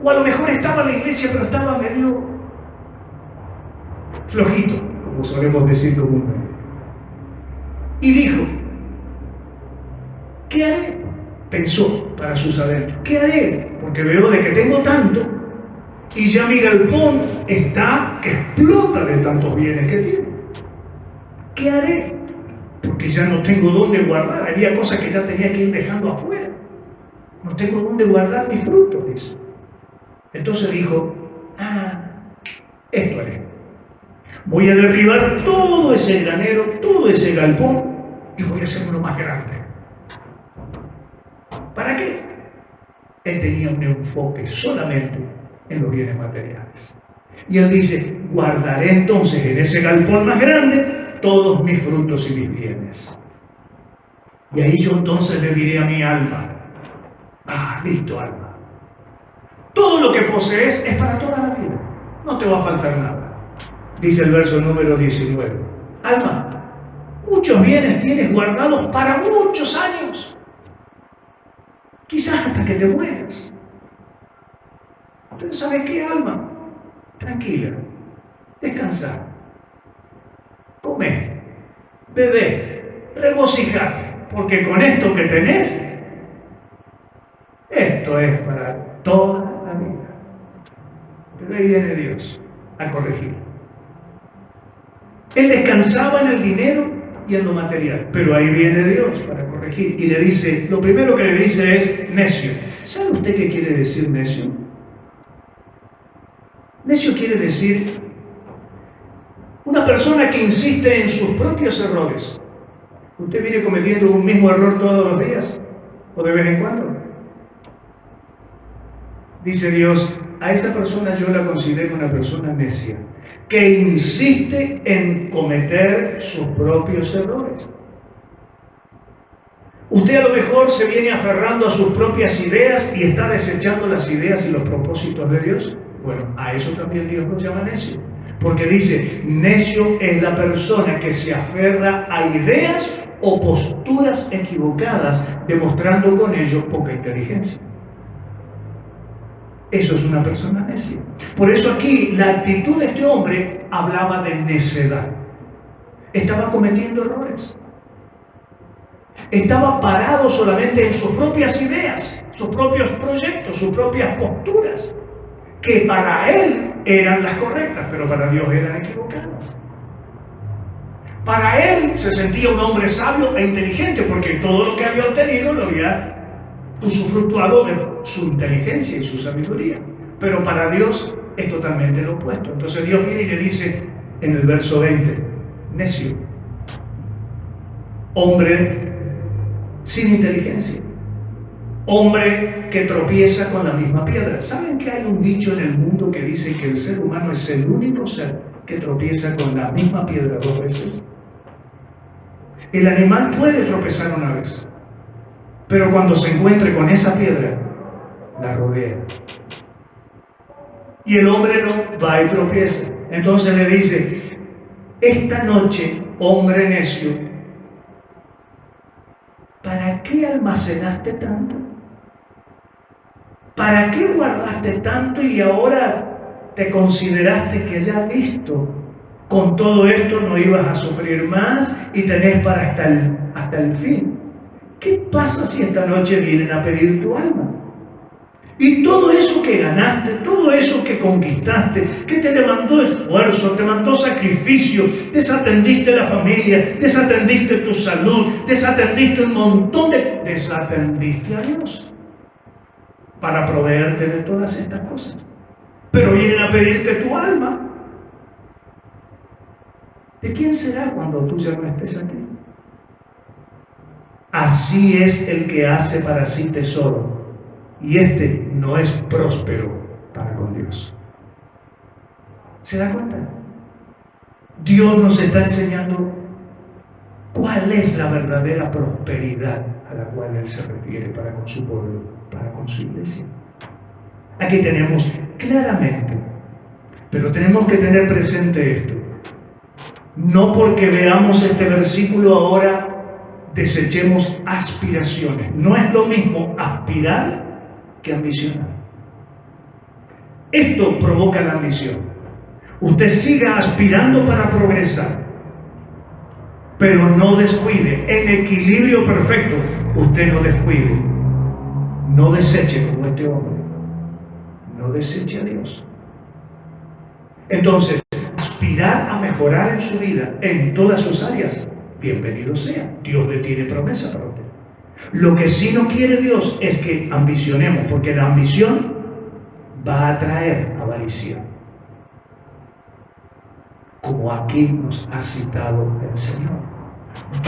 O a lo mejor estaba en la iglesia, pero estaba medio flojito, como solemos decir comúnmente. Y dijo, ¿qué haré? Pensó para sus adentros, ¿qué haré? Porque veo de que tengo tanto, y ya mi galpón está que explota de tantos bienes que tiene. ¿Qué haré? Porque ya no tengo dónde guardar. Había cosas que ya tenía que ir dejando afuera. No tengo dónde guardar mis frutos, dice. Entonces dijo, esto haré. Voy a derribar todo ese granero, todo ese galpón, y voy a hacer uno más grande. ¿Para qué? Él tenía un enfoque solamente en los bienes materiales. Y él dice, guardaré entonces en ese galpón más grande todos mis frutos y mis bienes. Y ahí yo entonces le diré a mi alma, listo, alma. Todo lo que posees es para toda la vida. No te va a faltar nada. Dice el verso número 19. Alma, muchos bienes tienes guardados para muchos años. Quizás hasta que te mueras. Entonces, ¿sabes qué, alma? Tranquila. Descansa. Come. Bebé. Regocijate. Porque con esto que tenés, esto es para toda la vida. Pero ahí viene Dios a corregir. Él descansaba en el dinero y en lo material, pero ahí viene Dios para corregir. Y le dice, lo primero que le dice es necio. ¿Sabe usted qué quiere decir necio? Necio quiere decir una persona que insiste en sus propios errores. ¿Usted viene cometiendo un mismo error todos los días? ¿O de vez en cuando? Dice Dios, a esa persona yo la considero una persona necia, que insiste en cometer sus propios errores. Usted a lo mejor se viene aferrando a sus propias ideas y está desechando las ideas y los propósitos de Dios. Bueno, a eso también Dios nos llama necio. Porque dice, necio es la persona que se aferra a ideas o posturas equivocadas, demostrando con ello poca inteligencia. Eso es una persona necia. Por eso aquí la actitud de este hombre hablaba de necedad. Estaba cometiendo errores. Estaba parado solamente en sus propias ideas, sus propios proyectos, sus propias posturas, que para él eran las correctas, pero para Dios eran equivocadas. Para él se sentía un hombre sabio e inteligente, porque todo lo que había obtenido lo había usufructuado de su inteligencia y su sabiduría. Pero para Dios es totalmente lo opuesto. Entonces Dios viene y le dice en el verso 20, necio, hombre sin inteligencia, hombre que tropieza con la misma piedra. ¿Saben que hay un dicho en el mundo que dice que el ser humano es el único ser que tropieza con la misma piedra 2 veces? El animal puede tropezar una vez, pero cuando se encuentre con esa piedra, la rodea. Y el hombre no va y tropieza. Entonces le dice, esta noche, hombre necio, ¿para qué almacenaste tanto? ¿Para qué guardaste tanto y ahora te consideraste que ya listo? Con todo esto no ibas a sufrir más y tenés para hasta el fin. ¿Qué pasa si esta noche vienen a pedir tu alma? Y todo eso que ganaste, todo eso que conquistaste, que te demandó esfuerzo, te mandó sacrificio, desatendiste la familia, desatendiste tu salud, desatendiste un montón de... desatendiste a Dios para proveerte de todas estas cosas. Pero vienen a pedirte tu alma. ¿De quién será cuando tú ya no estés aquí? Así es el que hace para sí tesoro, y este no es próspero para con Dios. ¿Se da cuenta? Dios nos está enseñando cuál es la verdadera prosperidad a la cual Él se refiere para con su pueblo, para con su iglesia. Aquí tenemos claramente, pero tenemos que tener presente esto. No porque veamos este versículo ahora desechemos aspiraciones. No es lo mismo aspirar que ambicionar. Esto provoca la ambición. Usted siga aspirando para progresar, pero no descuide. En equilibrio perfecto, usted no descuide. No deseche como este hombre. No deseche a Dios. Entonces, aspirar a mejorar en su vida, en todas sus áreas, bienvenido sea. Dios le tiene promesa para usted. Lo que sí no quiere Dios es que ambicionemos, porque la ambición va a traer avaricia, como aquí nos ha citado el Señor.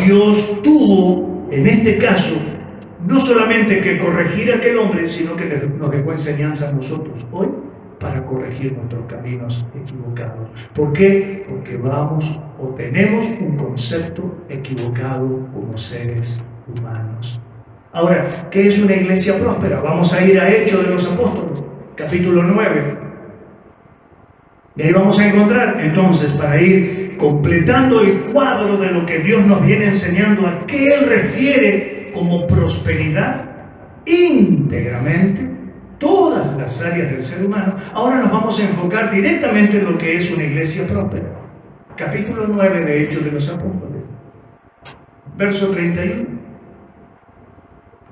Dios tuvo, en este caso, no solamente que corregir a aquel hombre, sino que nos dejó enseñanza a nosotros hoy para corregir nuestros caminos equivocados. ¿Por qué? Porque vamos o tenemos un concepto equivocado como seres humanos. Ahora, ¿qué es una iglesia próspera? Vamos a ir a Hechos de los Apóstoles, capítulo 9. Y ahí vamos a encontrar, entonces, para ir completando el cuadro de lo que Dios nos viene enseñando, a qué Él refiere como prosperidad íntegramente todas las áreas del ser humano. Ahora nos vamos a enfocar directamente en lo que es una iglesia próspera. Capítulo 9 de Hechos de los Apóstoles, verso 31.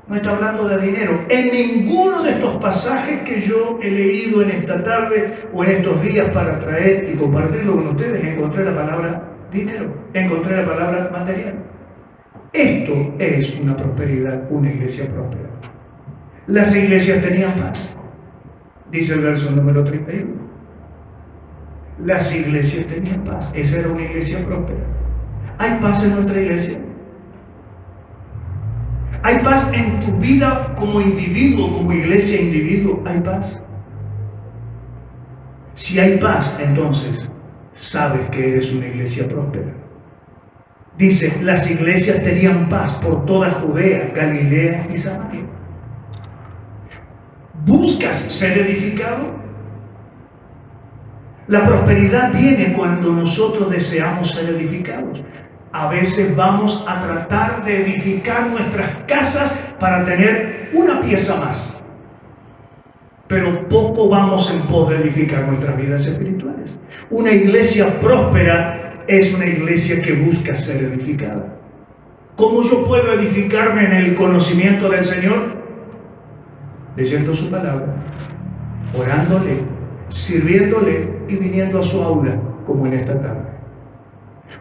No está hablando de dinero. En ninguno de estos pasajes que yo he leído en esta tarde o en estos días para traer y compartirlo con ustedes, encontré la palabra dinero, encontré la palabra material. Esto es una prosperidad, una iglesia próspera. Las iglesias tenían paz, dice el verso número 31. Las iglesias tenían paz. Esa era una iglesia próspera. ¿Hay paz en nuestra iglesia? ¿Hay paz en tu vida como individuo, como iglesia individuo? ¿Hay paz? Si hay paz, entonces sabes que eres una iglesia próspera. Dice, las iglesias tenían paz por toda Judea, Galilea y Samaria. ¿Buscas ser edificado? La prosperidad viene cuando nosotros deseamos ser edificados. A veces vamos a tratar de edificar nuestras casas para tener una pieza más, pero poco vamos en pos de edificar nuestras vidas espirituales. Una iglesia próspera es una iglesia que busca ser edificada. ¿Cómo yo puedo edificarme en el conocimiento del Señor? Leyendo su palabra, orándole, sirviéndole y viniendo a su aula, como en esta tarde.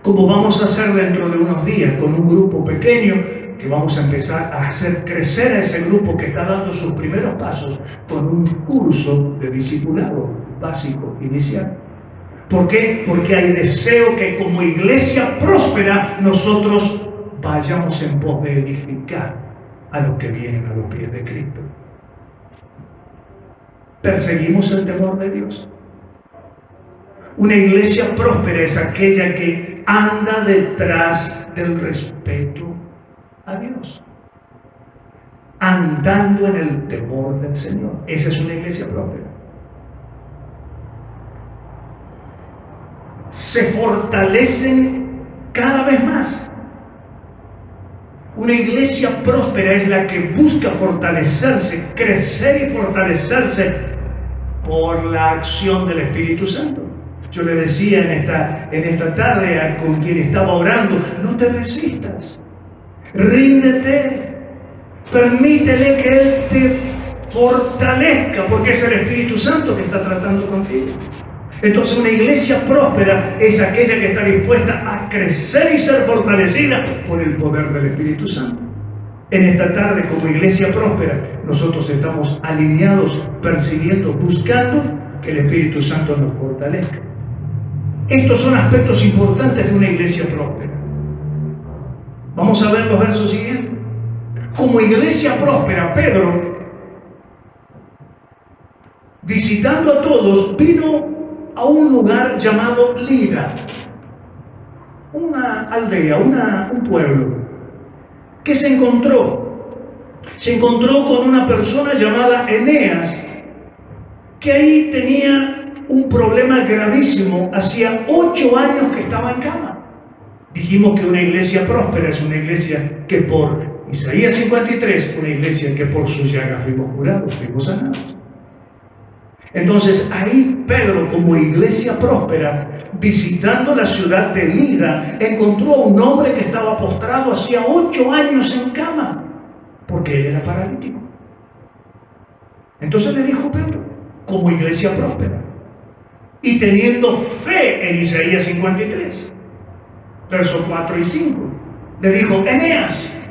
Como vamos a hacer dentro de unos días con un grupo pequeño, que vamos a empezar a hacer crecer a ese grupo que está dando sus primeros pasos con un curso de discipulado básico inicial. ¿Por qué? Porque hay deseo que como iglesia próspera nosotros vayamos en pos de edificar a los que vienen a los pies de Cristo. ¿Perseguimos el temor de Dios? Una iglesia próspera es aquella que anda detrás del respeto a Dios, andando en el temor del Señor. Esa es una iglesia próspera. Se fortalecen cada vez más. Una iglesia próspera es la que busca fortalecerse, crecer y fortalecerse por la acción del Espíritu Santo. Yo le decía en esta tarde con quien estaba orando, no te resistas, ríndete, permítele que Él te fortalezca, porque es el Espíritu Santo que está tratando contigo. Entonces una iglesia próspera es aquella que está dispuesta a crecer y ser fortalecida por el poder del Espíritu Santo. En esta tarde, como iglesia próspera, nosotros estamos alineados, persiguiendo, buscando que el Espíritu Santo nos fortalezca. Estos son aspectos importantes de una iglesia próspera. Vamos a ver los versos siguientes. Como iglesia próspera, Pedro, visitando a todos, vino a un lugar llamado Lida, una aldea, un pueblo, que se encontró con una persona llamada Eneas, que ahí tenía un problema gravísimo. Hacía 8 años que estaba en cama. Dijimos que una iglesia próspera es una iglesia que por Isaías 53, una iglesia que por sus llagas fuimos curados, fuimos sanados. Entonces ahí Pedro, como iglesia próspera, visitando la ciudad de Lida, encontró a un hombre que estaba postrado hacía 8 años en cama, porque él era paralítico. Entonces le dijo Pedro, como iglesia próspera, y teniendo fe en Isaías 53, versos 4 y 5, le dijo, Eneas.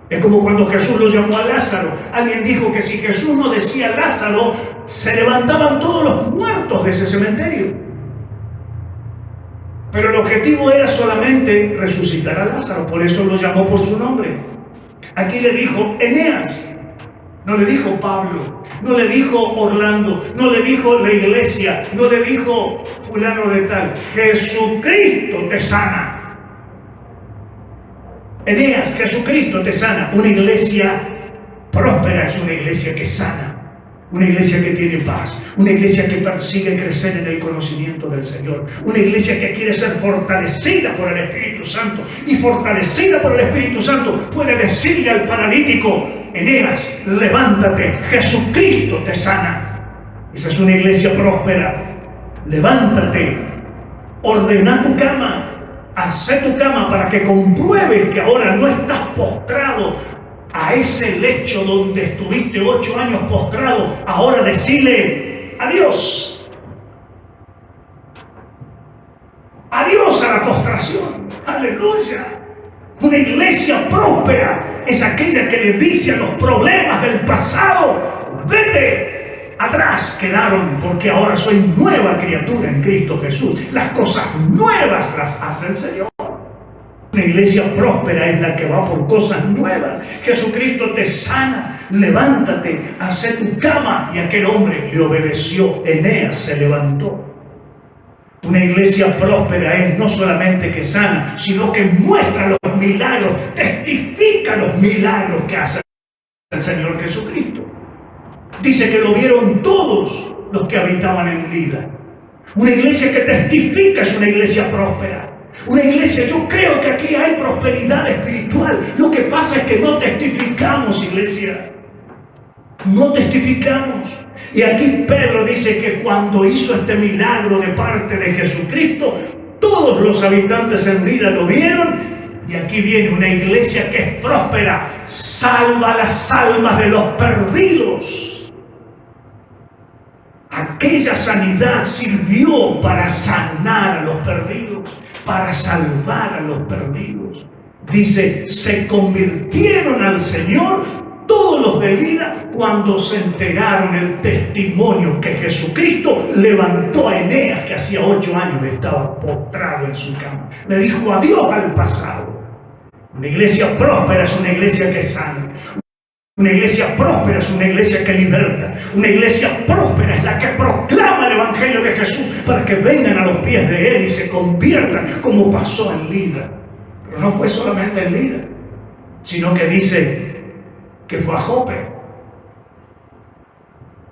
Es como cuando Jesús lo llamó a Lázaro. Alguien dijo que si Jesús no decía Lázaro, se levantaban todos los muertos de ese cementerio. Pero el objetivo era solamente resucitar a Lázaro, por eso lo llamó por su nombre. Aquí le dijo Eneas, no le dijo Pablo, no le dijo Orlando, no le dijo la iglesia, no le dijo fulano de tal. Jesucristo te sana. Eneas, Jesucristo te sana. Una iglesia próspera es una iglesia que sana, una iglesia que tiene paz, una iglesia que persigue crecer en el conocimiento del Señor, una iglesia que quiere ser fortalecida por el Espíritu Santo, y fortalecida por el Espíritu Santo puede decirle al paralítico, Eneas, levántate, Jesucristo te sana. Esa es una iglesia próspera. Levántate, ordena tu cama, haz tu cama para que compruebes que ahora no estás postrado a ese lecho donde estuviste 8 años postrado. Ahora decile adiós. Adiós a la postración. Aleluya. Una iglesia próspera es aquella que le dice a los problemas del pasado, vete, atrás quedaron, porque ahora soy nueva criatura en Cristo Jesús. Las cosas nuevas las hace el Señor. Una iglesia próspera es la que va por cosas nuevas. Jesucristo te sana, levántate, haz tu cama. Y aquel hombre le obedeció. Eneas se levantó. Una iglesia próspera es no solamente que sana, sino que muestra los milagros, testifica los milagros que hace el Señor Jesucristo. Dice que lo vieron todos los que habitaban en Lida. Una iglesia que testifica es una iglesia próspera. Una iglesia, yo creo que aquí hay prosperidad espiritual. Lo que pasa es que no testificamos, iglesia. No testificamos. Y aquí Pedro dice que cuando hizo este milagro de parte de Jesucristo, todos los habitantes en Lida lo vieron, Y aquí viene una iglesia que es próspera, salva las almas de los perdidos. Aquella sanidad sirvió para sanar a los perdidos, para salvar a los perdidos. Dice, se convirtieron al Señor todos los de Lida cuando se enteraron el testimonio que Jesucristo levantó a Eneas, que hacía 8 años estaba postrado en su cama. Le dijo adiós al pasado. Una iglesia próspera es una iglesia que sana. Una iglesia próspera es una iglesia que liberta. Una iglesia próspera es la que proclama el Evangelio de Jesús para que vengan a los pies de Él y se conviertan, como pasó en Lida. Pero no fue solamente en Lida, sino que dice que fue a Jope.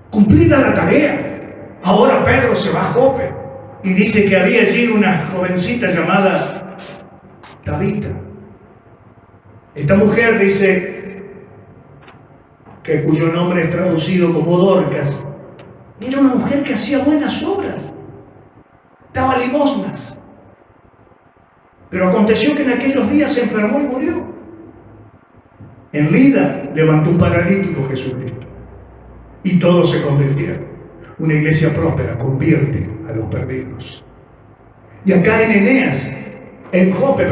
Cumplida la tarea, ahora Pedro se va a Jope y dice que había allí una jovencita llamada Tabita. Esta mujer dice que cuyo nombre es traducido como Dorcas. Era una mujer que hacía buenas obras, daba limosnas. Pero aconteció que en aquellos días se enfermó y murió. En Lida levantó un paralítico Jesucristo y todos se convirtieron. Una iglesia próspera convierte a los perdidos. Y acá en Jope,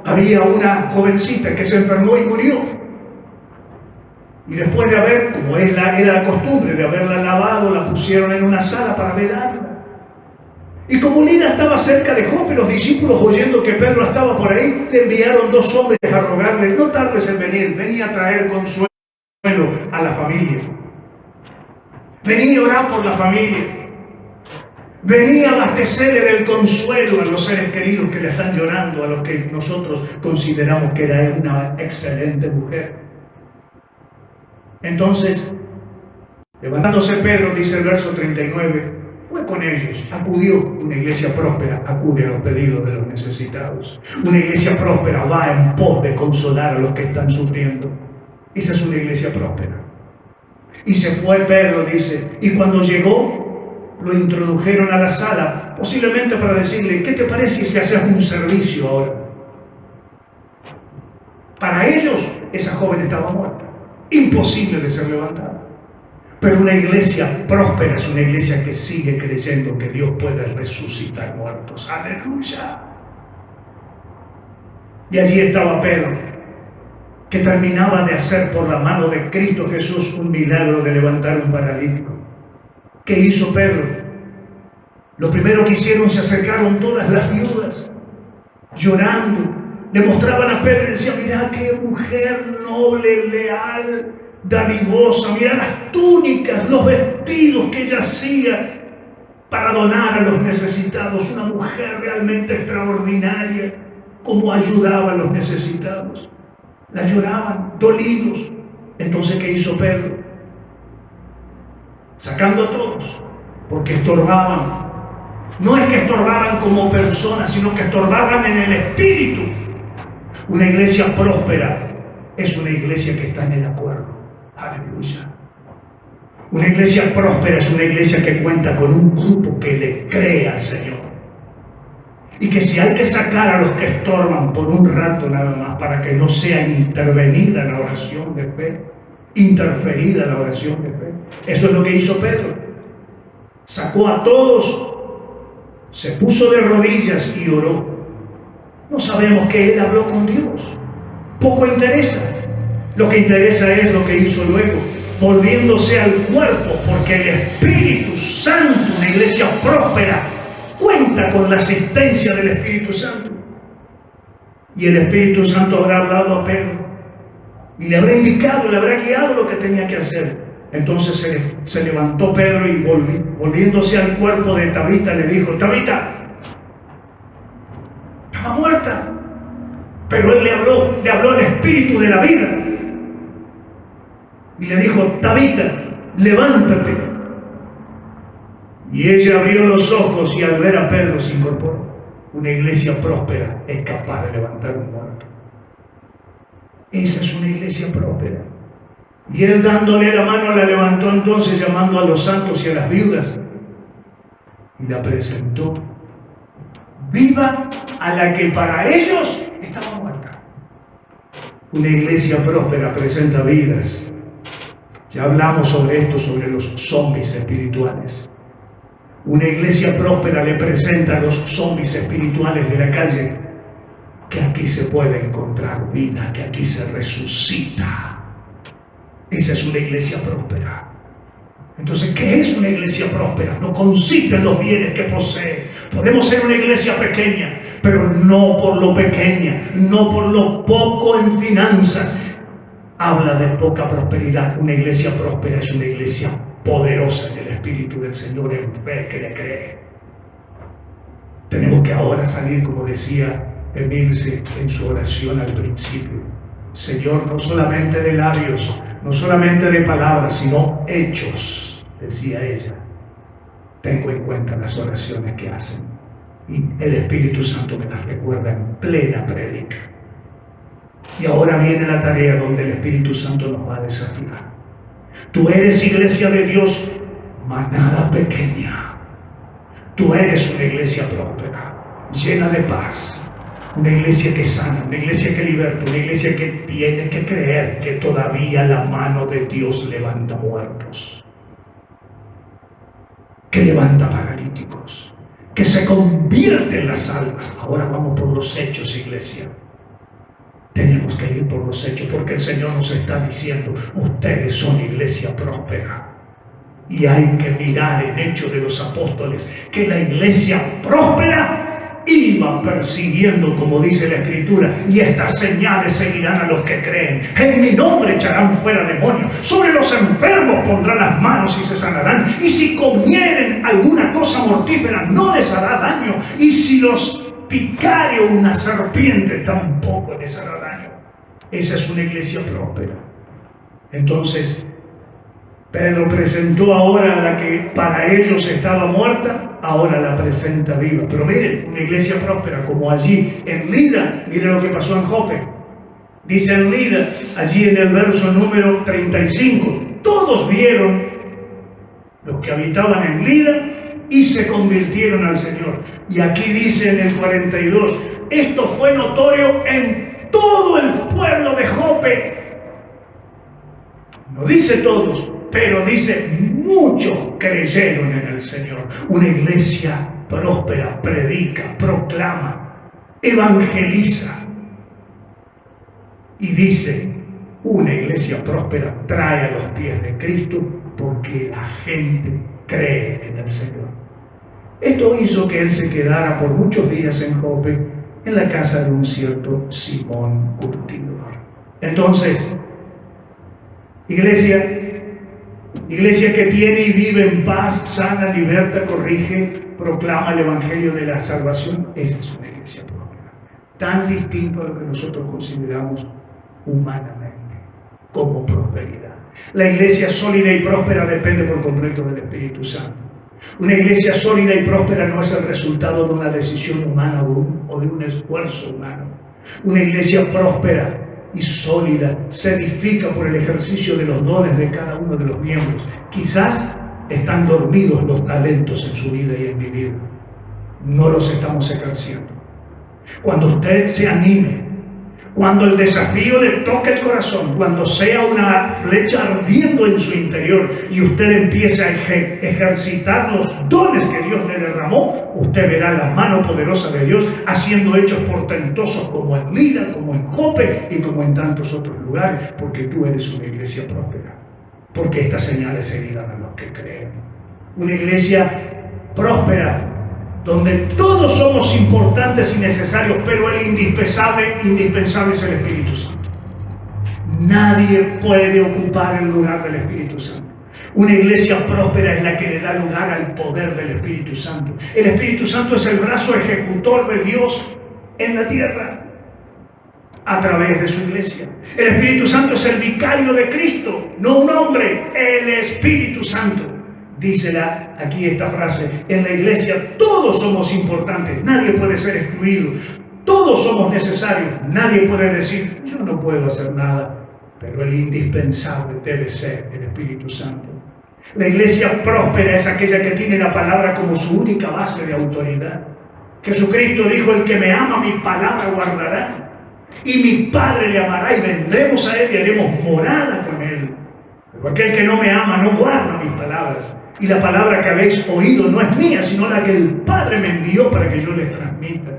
había una jovencita que se enfermó y murió. Y después de haber, como era la costumbre, de haberla lavado, la pusieron en una sala para velarla. Y como Lida estaba cerca de Jope, los discípulos, oyendo que Pedro estaba por ahí, le enviaron 2 hombres a rogarle, no tardes en venir, venía a traer consuelo a la familia. Venía a orar por la familia. Venía a abastecerle del consuelo a los seres queridos que le están llorando, a los que nosotros consideramos que era una excelente mujer. Entonces, levantándose Pedro, dice el verso 39, fue con ellos, acudió. Una iglesia próspera acude a los pedidos de los necesitados. Una iglesia próspera va en pos de consolar a los que están sufriendo. Esa es una iglesia próspera. Y se fue Pedro, dice, y cuando llegó, lo introdujeron a la sala, posiblemente para decirle, ¿qué te parece si haces un servicio ahora? Para ellos, esa joven estaba muerta, imposible de ser levantada. Pero una iglesia próspera es una iglesia que sigue creyendo que Dios puede resucitar muertos. ¡Aleluya! Y allí estaba Pedro, que terminaba de hacer por la mano de Cristo Jesús un milagro de levantar un paralítico. ¿Qué hizo Pedro? Lo primero que hicieron, se acercaron todas las viudas, llorando. Le mostraban a Pedro y decían, mirá qué mujer noble, leal, dadivosa, mirá las túnicas, los vestidos que ella hacía para donar a los necesitados. Una mujer realmente extraordinaria, como ayudaba a los necesitados. La lloraban, dolidos. Entonces, ¿qué hizo Pedro? Sacando a todos, porque estorbaban. No es que estorbaban como personas, sino que estorbaban en el espíritu. Una iglesia próspera es una iglesia que está en el acuerdo. Aleluya. Una iglesia próspera es una iglesia que cuenta con un grupo que le cree al Señor. Y que si hay que sacar a los que estorban por un rato nada más, para que no sea intervenida la oración de fe, interferida la oración de fe. Eso es lo que hizo Pedro. Sacó a todos, se puso de rodillas y oró. No sabemos que él habló con Dios. Poco interesa. Lo que interesa es lo que hizo luego, volviéndose al cuerpo, porque el Espíritu Santo, una iglesia próspera, cuenta con la asistencia del Espíritu Santo. Y el Espíritu Santo habrá hablado a Pedro y le habrá indicado, le habrá guiado lo que tenía que hacer. Entonces se levantó Pedro y volviéndose al cuerpo de Tabita le dijo, Tabita, estaba muerta. Pero él le habló el espíritu de la vida. Y le dijo, Tabita, levántate. Y ella abrió los ojos y al ver a Pedro se incorporó. Una iglesia próspera es capaz de levantar un muerto. Esa es una iglesia próspera. Y él, dándole la mano, la levantó entonces, llamando a los santos y a las viudas, y la presentó viva, a la que para ellos estaba muerta. Una iglesia próspera presenta vidas. Ya hablamos sobre esto, sobre los zombies espirituales. Una iglesia próspera le presenta a los zombies espirituales de la calle que aquí se puede encontrar vida, que aquí se resucita. Esa es una iglesia próspera. Entonces, ¿qué es una iglesia próspera? No consiste en los bienes que posee. Podemos ser una iglesia pequeña, pero no por lo pequeña, no por lo poco en finanzas. Habla de poca prosperidad. Una iglesia próspera es una iglesia poderosa en el Espíritu del Señor, en fe que le cree. Tenemos que ahora salir, como decía Emilce en su oración al principio. Señor, no solamente de labios, no solamente de palabras, sino hechos, decía ella. Tengo en cuenta las oraciones que hacen y el Espíritu Santo me las recuerda en plena prédica. Y ahora viene la tarea donde el Espíritu Santo nos va a desafiar. Tú eres iglesia de Dios, manada pequeña. Tú eres una iglesia próspera, llena de paz. Una iglesia que sana, una iglesia que liberta, una iglesia que tiene que creer que todavía la mano de Dios levanta muertos, que levanta paralíticos, que se convierte en las almas. Ahora vamos por los hechos, iglesia. Tenemos que ir por los hechos porque el Señor nos está diciendo, ustedes son iglesia próspera. Y hay que mirar en Hechos de los Apóstoles que la iglesia próspera iba persiguiendo, como dice la Escritura, y estas señales seguirán a los que creen. En mi nombre echarán fuera demonios, sobre los enfermos pondrán las manos y se sanarán, y si comieren alguna cosa mortífera no les hará daño, y si los picare una serpiente tampoco les hará daño. Esa es una iglesia próspera. Entonces Pedro presentó ahora a la que para ellos estaba muerta, ahora la presenta viva. Pero miren, una iglesia próspera como allí en Lida, miren lo que pasó en Jope. Dice en Lida, allí en el verso número 35, todos vieron, los que habitaban en Lida, y se convirtieron al Señor. Y aquí dice en el 42, esto fue notorio en todo el pueblo de Jope. No dice todos, pero dice muchos creyeron en el Señor. Una iglesia próspera predica, proclama, evangeliza. Y dice, una iglesia próspera trae a los pies de Cristo porque la gente cree en el Señor. Esto hizo que él se quedara por muchos días en Jope, en la casa de un cierto Simón curtidor. Entonces, iglesia que tiene y vive en paz, sana, liberta, corrige, proclama el evangelio de la salvación, esa es una iglesia próspera. Tan distinto a lo que nosotros consideramos humanamente como prosperidad. La iglesia sólida y próspera depende por completo del Espíritu Santo. Una iglesia sólida y próspera no es el resultado de una decisión humana o de un esfuerzo humano. Una iglesia próspera y sólida se edifica por el ejercicio de los dones de cada uno de los miembros. Quizás están dormidos los talentos en su vida y en mi vida. No los estamos ejerciendo. Cuando usted se anime, cuando el desafío le toque el corazón, cuando sea una flecha ardiendo en su interior y usted empiece a ejercitar los dones que Dios le derramó, usted verá la mano poderosa de Dios haciendo hechos portentosos como en Lida, como en Jope y como en tantos otros lugares, porque tú eres una iglesia próspera, porque estas señales seguirán a los que creen. Una iglesia próspera donde todos somos importantes y necesarios, pero el indispensable es el Espíritu Santo. Nadie puede ocupar el lugar del Espíritu Santo. Una iglesia próspera es la que le da lugar al poder del Espíritu Santo. El Espíritu Santo es el brazo ejecutor de Dios en la tierra a través de su iglesia. El Espíritu Santo es el vicario de Cristo, no un hombre, el Espíritu Santo. Dísela aquí esta frase, en la iglesia todos somos importantes, nadie puede ser excluido, todos somos necesarios, nadie puede decir, yo no puedo hacer nada, pero el indispensable debe ser el Espíritu Santo. La iglesia próspera es aquella que tiene la palabra como su única base de autoridad. Jesucristo dijo, el que me ama mi palabra guardará. Y mi Padre le amará y vendremos a Él y haremos morada con Él. Pero aquel que no me ama no guarda mis palabras. Y la palabra que habéis oído no es mía, sino la que el Padre me envió para que yo les transmita.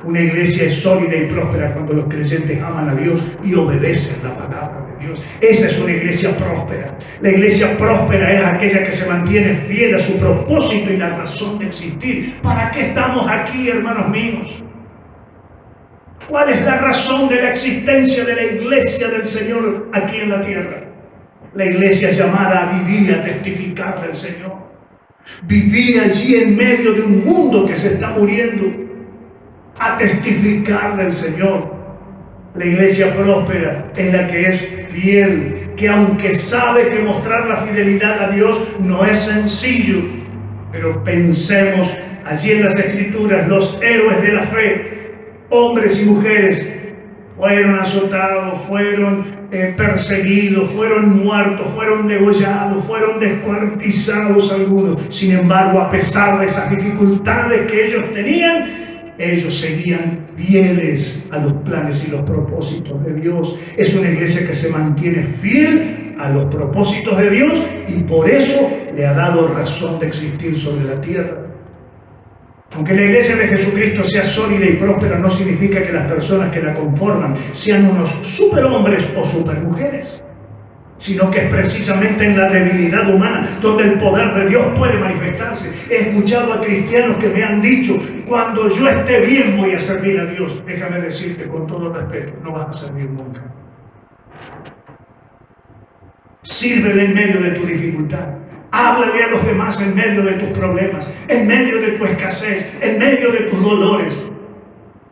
Una iglesia es sólida y próspera cuando los creyentes aman a Dios y obedecen la palabra de Dios. Esa es una iglesia próspera. La iglesia próspera es aquella que se mantiene fiel a su propósito y la razón de existir. ¿Para qué estamos aquí, hermanos míos? ¿Cuál es la razón de la existencia de la iglesia del Señor aquí en la tierra? La iglesia es llamada a vivir y a testificar del Señor. Vivir allí en medio de un mundo que se está muriendo, a testificar del Señor. La iglesia próspera es la que es fiel, que aunque sabe que mostrar la fidelidad a Dios no es sencillo, pero pensemos allí en las Escrituras, los héroes de la fe, hombres y mujeres, fueron azotados, fueron perseguidos, fueron muertos, fueron degollados, fueron descuartizados algunos. Sin embargo, a pesar de esas dificultades que ellos tenían, ellos seguían fieles a los planes y los propósitos de Dios. Es una iglesia que se mantiene fiel a los propósitos de Dios y por eso le ha dado razón de existir sobre la tierra. Aunque la iglesia de Jesucristo sea sólida y próspera, no significa que las personas que la conforman sean unos superhombres o supermujeres, sino que es precisamente en la debilidad humana donde el poder de Dios puede manifestarse. He escuchado a cristianos que me han dicho: cuando yo esté bien voy a servir a Dios. Déjame decirte con todo respeto, no vas a servir nunca. Sírvele en medio de tu dificultad. Háblale a los demás en medio de tus problemas, en medio de tu escasez, en medio de tus dolores.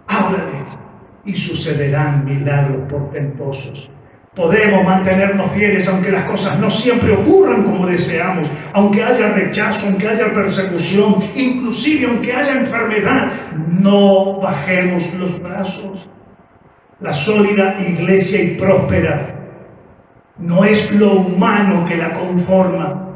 Háblale y sucederán milagros portentosos. Podemos mantenernos fieles aunque las cosas no siempre ocurran como deseamos, aunque haya rechazo, aunque haya persecución, inclusive aunque haya enfermedad. No bajemos los brazos. La sólida iglesia y próspera no es lo humano que la conforma,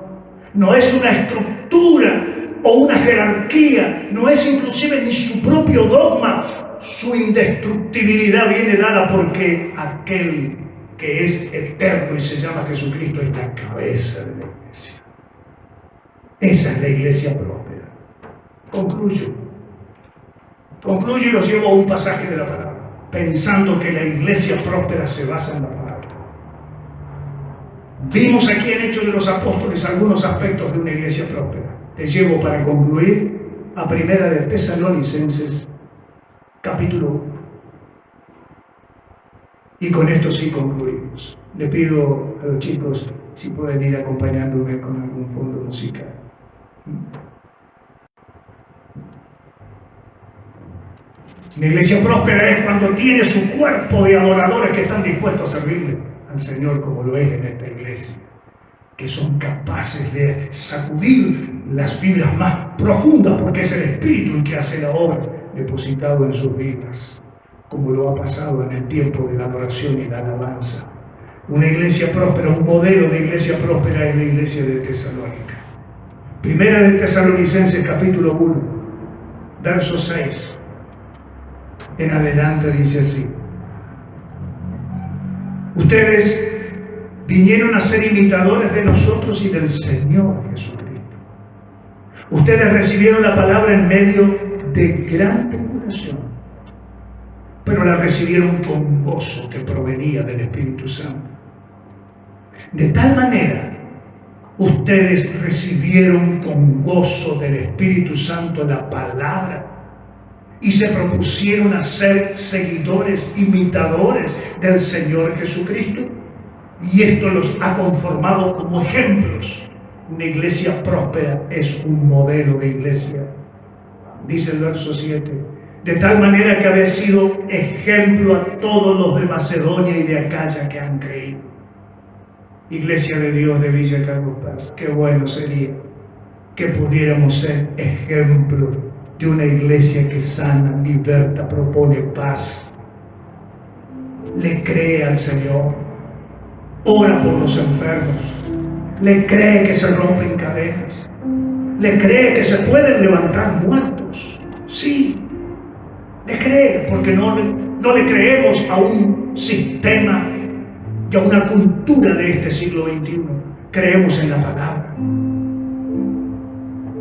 no es una estructura o una jerarquía, no es inclusive ni su propio dogma. Su indestructibilidad viene dada porque aquel que es eterno y se llama Jesucristo es la cabeza de la iglesia. Esa es la iglesia próspera. Concluyo y los llevo a un pasaje de la palabra, pensando que la iglesia próspera se basa en la palabra. Vimos aquí en Hechos de los Apóstoles algunos aspectos de una iglesia próspera. Te llevo para concluir a Primera de Tesalonicenses, capítulo 1. Y con esto sí concluimos. Le pido a los chicos si pueden ir acompañándome con algún fondo musical. Una iglesia próspera es cuando tiene su cuerpo de adoradores que están dispuestos a servirle al Señor, como lo es en esta iglesia, que son capaces de sacudir las fibras más profundas, porque es el Espíritu el que hace la obra depositado en sus vidas, como lo ha pasado en el tiempo de la adoración y la alabanza. Una iglesia próspera, un modelo de iglesia próspera es la iglesia de Tesalónica. Primera de Tesalonicenses capítulo 1, verso 6 en adelante dice así: ustedes vinieron a ser imitadores de nosotros y del Señor Jesucristo. Ustedes recibieron la palabra en medio de gran tribulación, pero la recibieron con gozo que provenía del Espíritu Santo. De tal manera, ustedes recibieron con gozo del Espíritu Santo la palabra y se propusieron a ser seguidores, imitadores del Señor Jesucristo. Y esto los ha conformado como ejemplos. Una iglesia próspera es un modelo de iglesia. Dice el verso 7: de tal manera que habéis sido ejemplo a todos los de Macedonia y de Acaya que han creído. Iglesia de Dios de Villa Carlos Paz, qué bueno sería que pudiéramos ser ejemplo de una iglesia que sana, liberta, propone paz, le cree al Señor, ora por los enfermos, le cree que se rompen cadenas, le cree que se pueden levantar muertos. Sí, de creer, porque no le creemos a un sistema y a una cultura de este siglo XXI. Creemos en la palabra.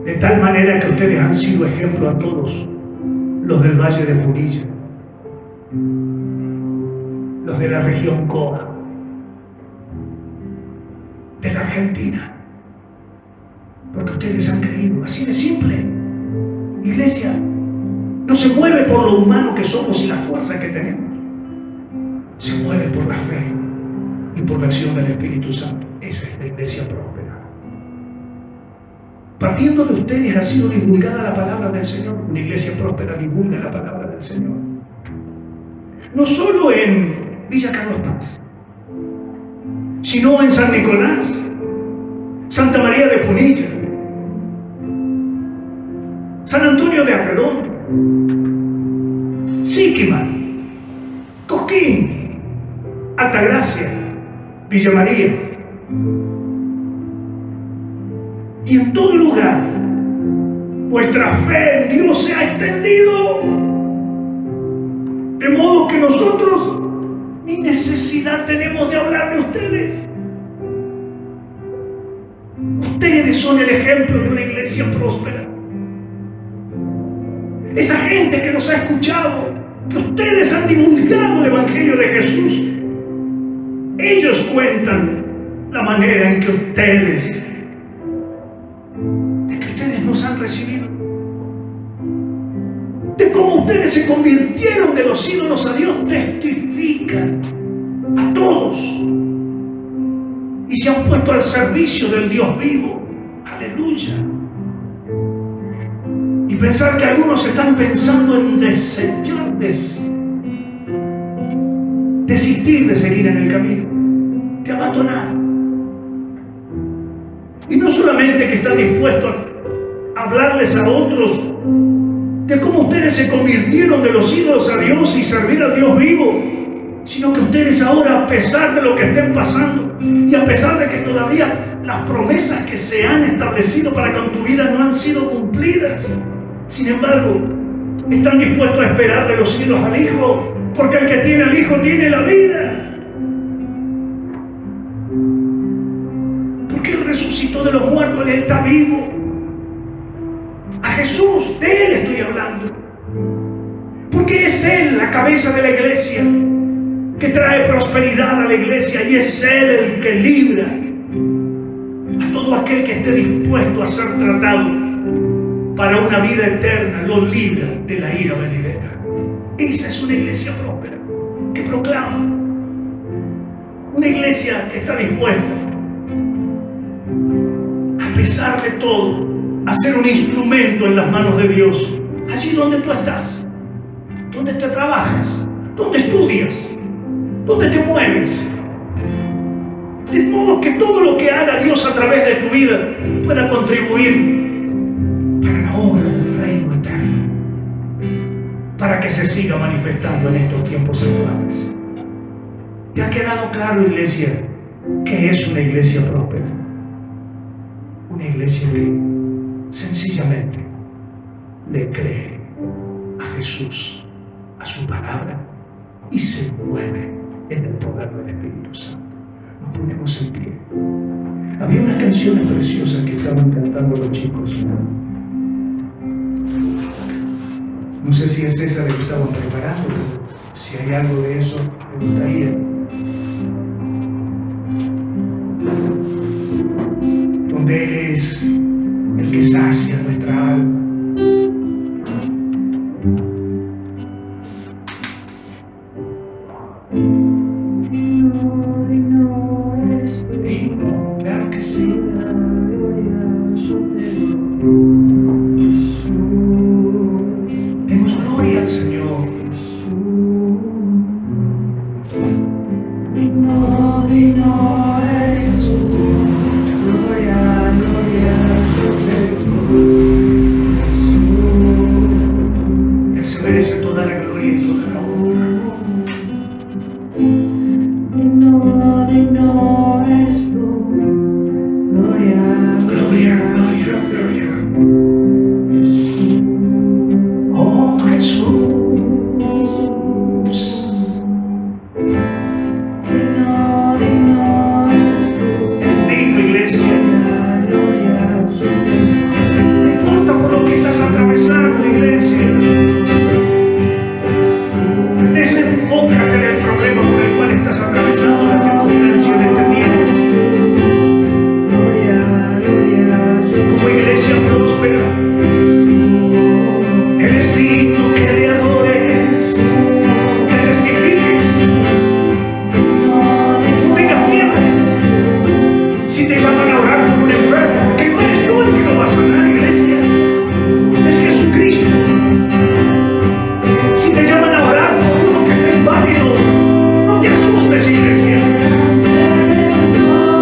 De tal manera que ustedes han sido ejemplo a todos los del Valle de Punilla, los de la región Coa, de la Argentina, porque ustedes han creído. Así de simple. Iglesia no se mueve por lo humano que somos y la fuerza que tenemos, se mueve por la fe y por la acción del Espíritu Santo. Esa es la iglesia próspera. Partiendo de ustedes ha sido divulgada la palabra del Señor. Una iglesia próspera divulga la palabra del Señor. No solo en Villa Carlos Paz, sino en San Nicolás, Santa María de Punilla, San Antonio de Arredondo, Siquiman, Cosquín, Altagracia, Villa María. Y en todo lugar vuestra fe en Dios se ha extendido, de modo que nosotros ni necesidad tenemos de hablar de ustedes. Ustedes son el ejemplo de una iglesia próspera. Esa gente que nos ha escuchado, que ustedes han divulgado el Evangelio de Jesús, ellos cuentan la manera en que ustedes nos han recibido, de cómo ustedes se convirtieron de los ídolos a Dios. Testifican a todos y se han puesto al servicio del Dios vivo. Aleluya. Y pensar que algunos están pensando en desechar, desistir de seguir en el camino, de abandonar. Y no solamente que están dispuestos a hablarles a otros de cómo ustedes se convirtieron de los ídolos a Dios y servir al Dios vivo, sino que ustedes ahora, a pesar de lo que estén pasando y a pesar de que todavía las promesas que se han establecido para con tu vida no han sido cumplidas, sin embargo, están dispuestos a esperar de los cielos al Hijo, porque el que tiene al Hijo tiene la vida. Porque Él resucitó de los muertos, Él está vivo. A Jesús, de Él estoy hablando. Porque es Él la cabeza de la iglesia, que trae prosperidad a la iglesia, y es Él el que libra a todo aquel que esté dispuesto a ser tratado para una vida eterna, lo libra de la ira venidera. Esa es una iglesia próspera, que proclama, una iglesia que está dispuesta, a pesar de todo, a ser un instrumento en las manos de Dios, allí donde tú estás, donde te trabajas, donde estudias, donde te mueves, de modo que todo lo que haga Dios a través de tu vida pueda contribuir para la obra del reino eterno, para que se siga manifestando en estos tiempos actuales. ¿Te ha quedado claro, iglesia, que es una iglesia próspera? Una iglesia que sencillamente le cree a Jesús, a su palabra, y se mueve en el poder del Espíritu Santo. Nos ponemos en pie. Había unas canciones preciosas que estaban cantando los chicos. No sé si es esa de que estaban preparando, pero si hay algo de eso, me gustaría. Donde Él es el que sacia nuestra alma. Digno, claro que sí. Demos gloria al Señor. Digno, digno eres tú. Gloria, gloria, Él se merece toda la gloria y toda la honra. Desenfócate del problema por el cual estás atravesando la circunstancia de este tiempo. Como iglesia próspera, eres digno que le adores, que testifiques. No tengas miedo. Si te llaman a orar por un enfermo, que no eres tú el que lo va a sanar, iglesia. Es Jesucristo. Si te llaman a orar por uno que está inválido, no te asustes, iglesia.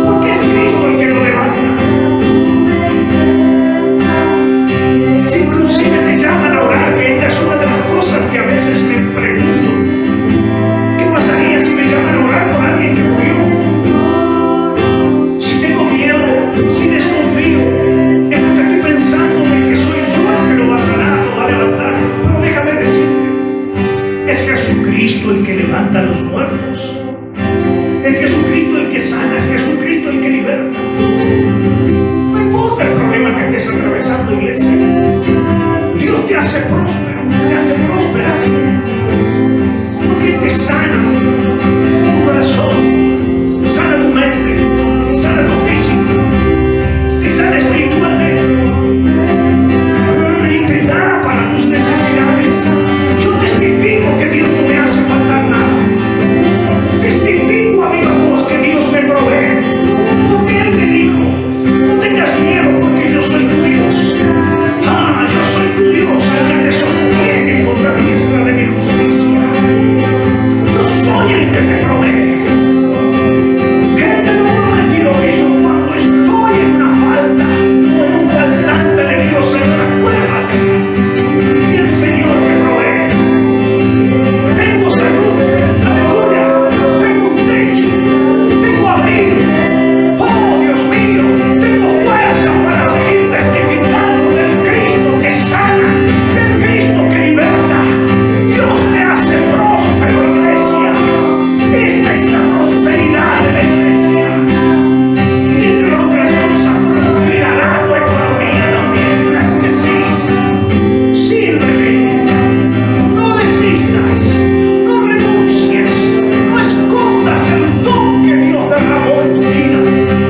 Porque es Cristo el que lo levanta. Si inclusive te llaman a orar, que esta es una de las cosas que a veces me pregunto. ¿Qué pasaría si me llaman a orar por alguien que murió? Si tengo miedo, si desconfío, es porque estoy pensando en que soy yo el que lo va a sanar, lo va a levantar. Pero déjame decirte, es Jesucristo el que levanta a los muertos. Es Jesucristo el que sana, es Jesucristo el que liberta. No importa el problema que estés atravesando, iglesia. Dios te hace próspero, te hace prosperar. Porque te sana tu corazón, sana tu mente, sana tu físico, te sana espiritualmente y te da para tus necesidades. Yo testifico que Dios no me hace faltar nada. Testifico a viva voz que Dios me provee. Porque Él me dijo, no tengas miedo porque yo soy tu Dios. Yo soy tu Dios, el que te sostiene con la diestra de mi justicia. Yo soy el que te provee. Él te lo prometió que yo cuando estoy en una falta o en un faltante le digo, Señor, acuérdate que el Señor me provee. Tengo salud, aleluya, tengo un techo, tengo abrigo. Oh, Dios mío, tengo fuerza para seguir testificando del Cristo que sana, del Cristo que liberta. Dios te hace próspero, iglesia. Esta es la prosperidad de la iglesia. Y entre otras cosas, prosperará tu economía también, claro que sí. Sírvele, no desistas, no renuncies, no escondas el don que Dios derramó en tu vida,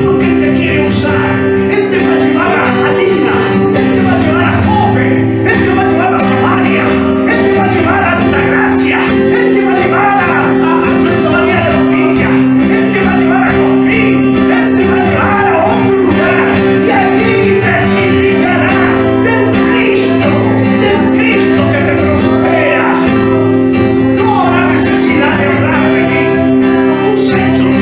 porque Él te quiere usar. Él te va a llevar a Alina, Él te va a llevar a Jope, Él te va a llevar a Samaria, Él te va a llevar a Altagracia, Él te va a llevar a Santa María de la Villa, Él te va a llevar a Cosquín, Él te va a llevar a otro lugar, y allí testificarás del Cristo que te prospera. No habrá necesidad de hablar de mí. Tus hechos,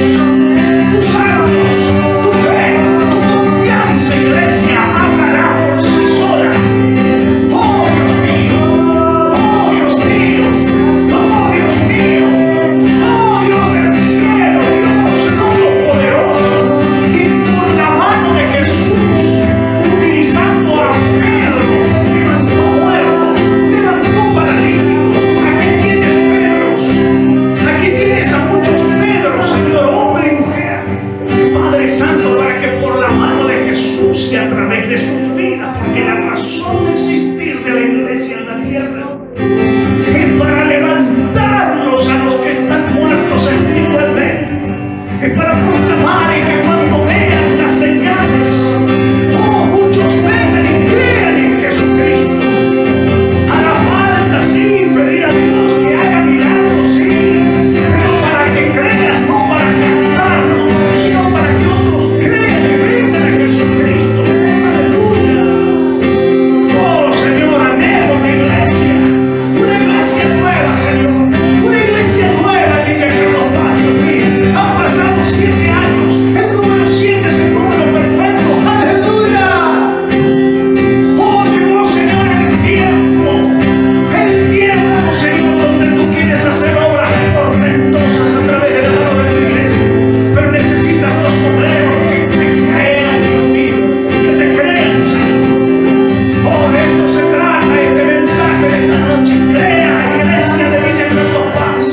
tus actos, tu fe, tu confianza, iglesia, hablará por sí sola. Oh Dios mío, oh Dios mío, oh Dios mío, oh Dios del cielo, Dios todopoderoso, quien por la mano de Jesús, utilizando a Pedro, levantó muertos, levantó paralíticos. Aquí tienes Pedros, aquí tienes a muchos Pedros, Señor, hombre y mujer. Padre Santo, para que por la mano de Jesús y a través de sus vidas, porque la razón de existir de la iglesia en la tierra es para levantarlos a los que están muertos espiritualmente, es para proclamar y que cuando vean las señales, muchos vengan y crean en Jesucristo. Hará falta, sí, pedir a Dios que haga milagros, sí, pero para que crean, no para cantarlo, sino para que otros crean y vengan a Jesucristo. Aleluya. Oh Señor, anhelo una iglesia nueva, Señor, una iglesia nueva, Villa Carlos Barrios. Mira, han pasado 7 años, el número 7 es el número perfecto. Aleluya. Oh, llegó, Señor, el tiempo, Señor, donde tú quieres hacer obras portentosas a través de la mano de tu iglesia, pero necesitas los obreros que te crean, Dios mío, que te crean, Señor. Oh, de esto se trata este mensaje de esta noche. Crea, iglesia de Villa Carlos Paz.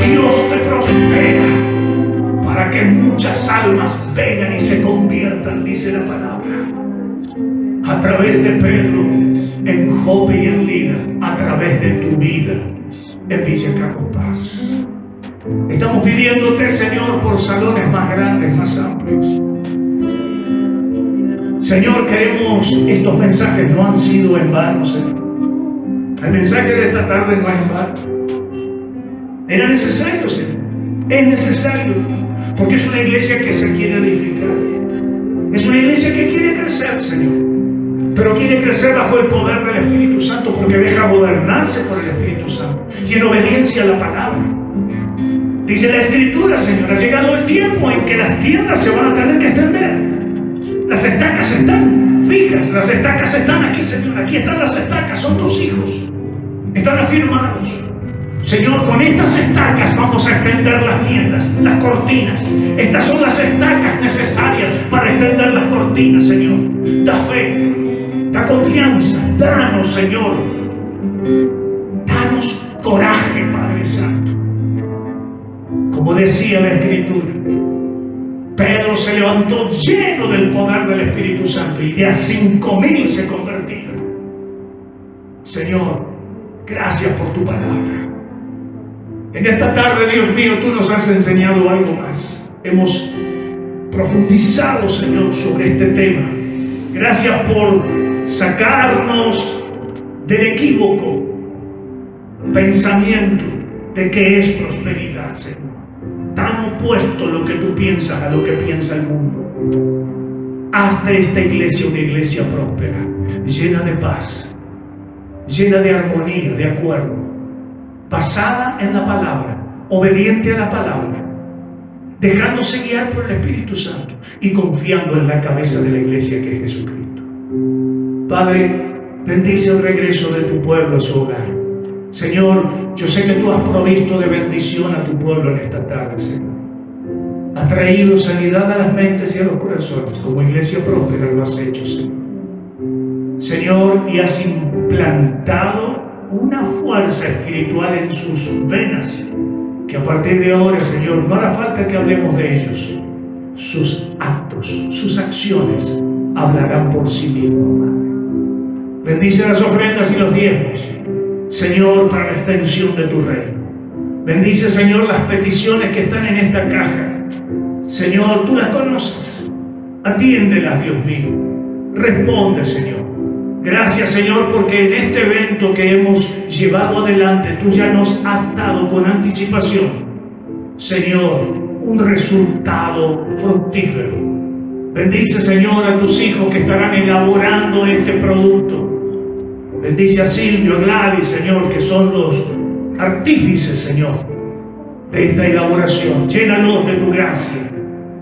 Dios te prospera para que muchas almas vengan y se conviertan, dice la palabra. A través de Pedro, en Jope y en Lida, a través de tu vida, en Villa Carlos Paz. Estamos pidiéndote, Señor, por salones más grandes, más amplios. Señor, estos mensajes no han sido en vano, Señor. El mensaje de esta tarde no es en vano. Era necesario, Señor. Es necesario, porque es una iglesia que se quiere edificar. Es una iglesia que quiere crecer, Señor. Pero quiere crecer bajo el poder del Espíritu Santo, porque deja gobernarse por el Espíritu Santo y en obediencia a la palabra. Dice la Escritura, Señor, ha llegado el tiempo en que las tiendas se van a tener que extender. Las estacas están fijas, las estacas están aquí, Señor. Aquí están las estacas, son tus hijos. Están afirmados. Señor, con estas estacas vamos a extender las tiendas, las cortinas. Estas son las estacas necesarias para extender las cortinas, Señor. Da fe, da confianza, danos, Señor. Danos coraje, Padre Santo. Como decía la Escritura, Pedro se levantó lleno del poder del Espíritu Santo y de a 5,000 se convertían. Señor, gracias por tu palabra. En esta tarde, Dios mío, tú nos has enseñado algo más. Hemos profundizado, Señor, sobre este tema. Gracias por sacarnos del equívoco pensamiento de que es prosperidad, Señor. Tan opuesto lo que tú piensas a lo que piensa el mundo. Haz de esta iglesia una iglesia próspera, llena de paz, llena de armonía, de acuerdo, basada en la palabra, obediente a la palabra, dejándose guiar por el Espíritu Santo y confiando en la cabeza de la iglesia que es Jesucristo. Padre, bendice el regreso de tu pueblo a su hogar. Señor, yo sé que tú has provisto de bendición a tu pueblo en esta tarde, Señor. Has traído sanidad a las mentes y a los corazones. Como iglesia próspera lo has hecho, Señor. Señor, y has implantado una fuerza espiritual en sus venas, que a partir de ahora, Señor, no hará falta que hablemos de ellos. Sus actos, sus acciones hablarán por sí mismos, Padre. Bendice las ofrendas y los diezmos, Señor, para la extensión de tu reino. Bendice, Señor, las peticiones que están en esta caja. Señor, tú las conoces. Atiéndelas, Dios mío. Responde, Señor. Gracias, Señor, porque en este evento que hemos llevado adelante, tú ya nos has dado con anticipación, Señor, un resultado fructífero. Bendice, Señor, a tus hijos que estarán elaborando este producto. Bendice a Silvio, a Gladys, Señor, que son los artífices, Señor, de esta elaboración. Llénalos de tu gracia,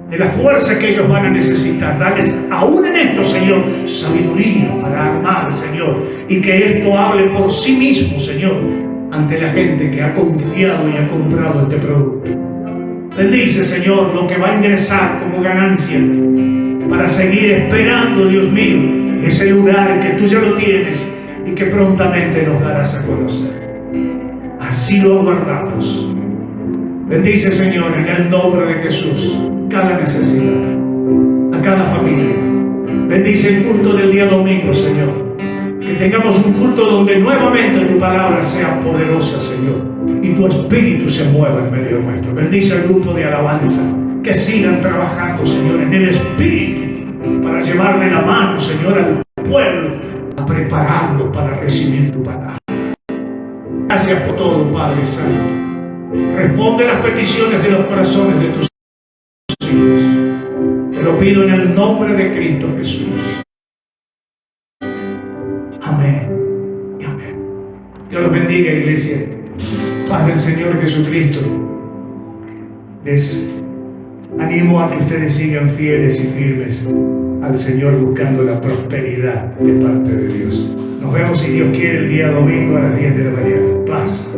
de la fuerza que ellos van a necesitar. Dales aún en esto, Señor, sabiduría para armar, Señor, y que esto hable por sí mismo, Señor, ante la gente que ha confiado y ha comprado este producto. Bendice, Señor, lo que va a ingresar como ganancia para seguir esperando, Dios mío, ese lugar que tú ya lo tienes y que prontamente nos darás a conocer. Así lo aguardamos. Bendice, Señor, en el nombre de Jesús, cada necesidad, a cada familia. Bendice el culto del día domingo, Señor. Que tengamos un culto donde nuevamente tu palabra sea poderosa, Señor, y tu espíritu se mueva en medio nuestro. Bendice el grupo de alabanza, que sigan trabajando, Señor, en el espíritu, para llevarle la mano, Señor, al pueblo, a prepararlo para recibir tu palabra. Gracias por todo, Padre Santo. Responde las peticiones de los corazones de tus hijos. Te lo pido en el nombre de Cristo Jesús. Amén y amén. Dios los bendiga, iglesia. Paz del Señor Jesucristo. Les animo a que ustedes sigan fieles y firmes al Señor, buscando la prosperidad de parte de Dios. Nos vemos, si Dios quiere, el día domingo a las 10 de la mañana. Paz.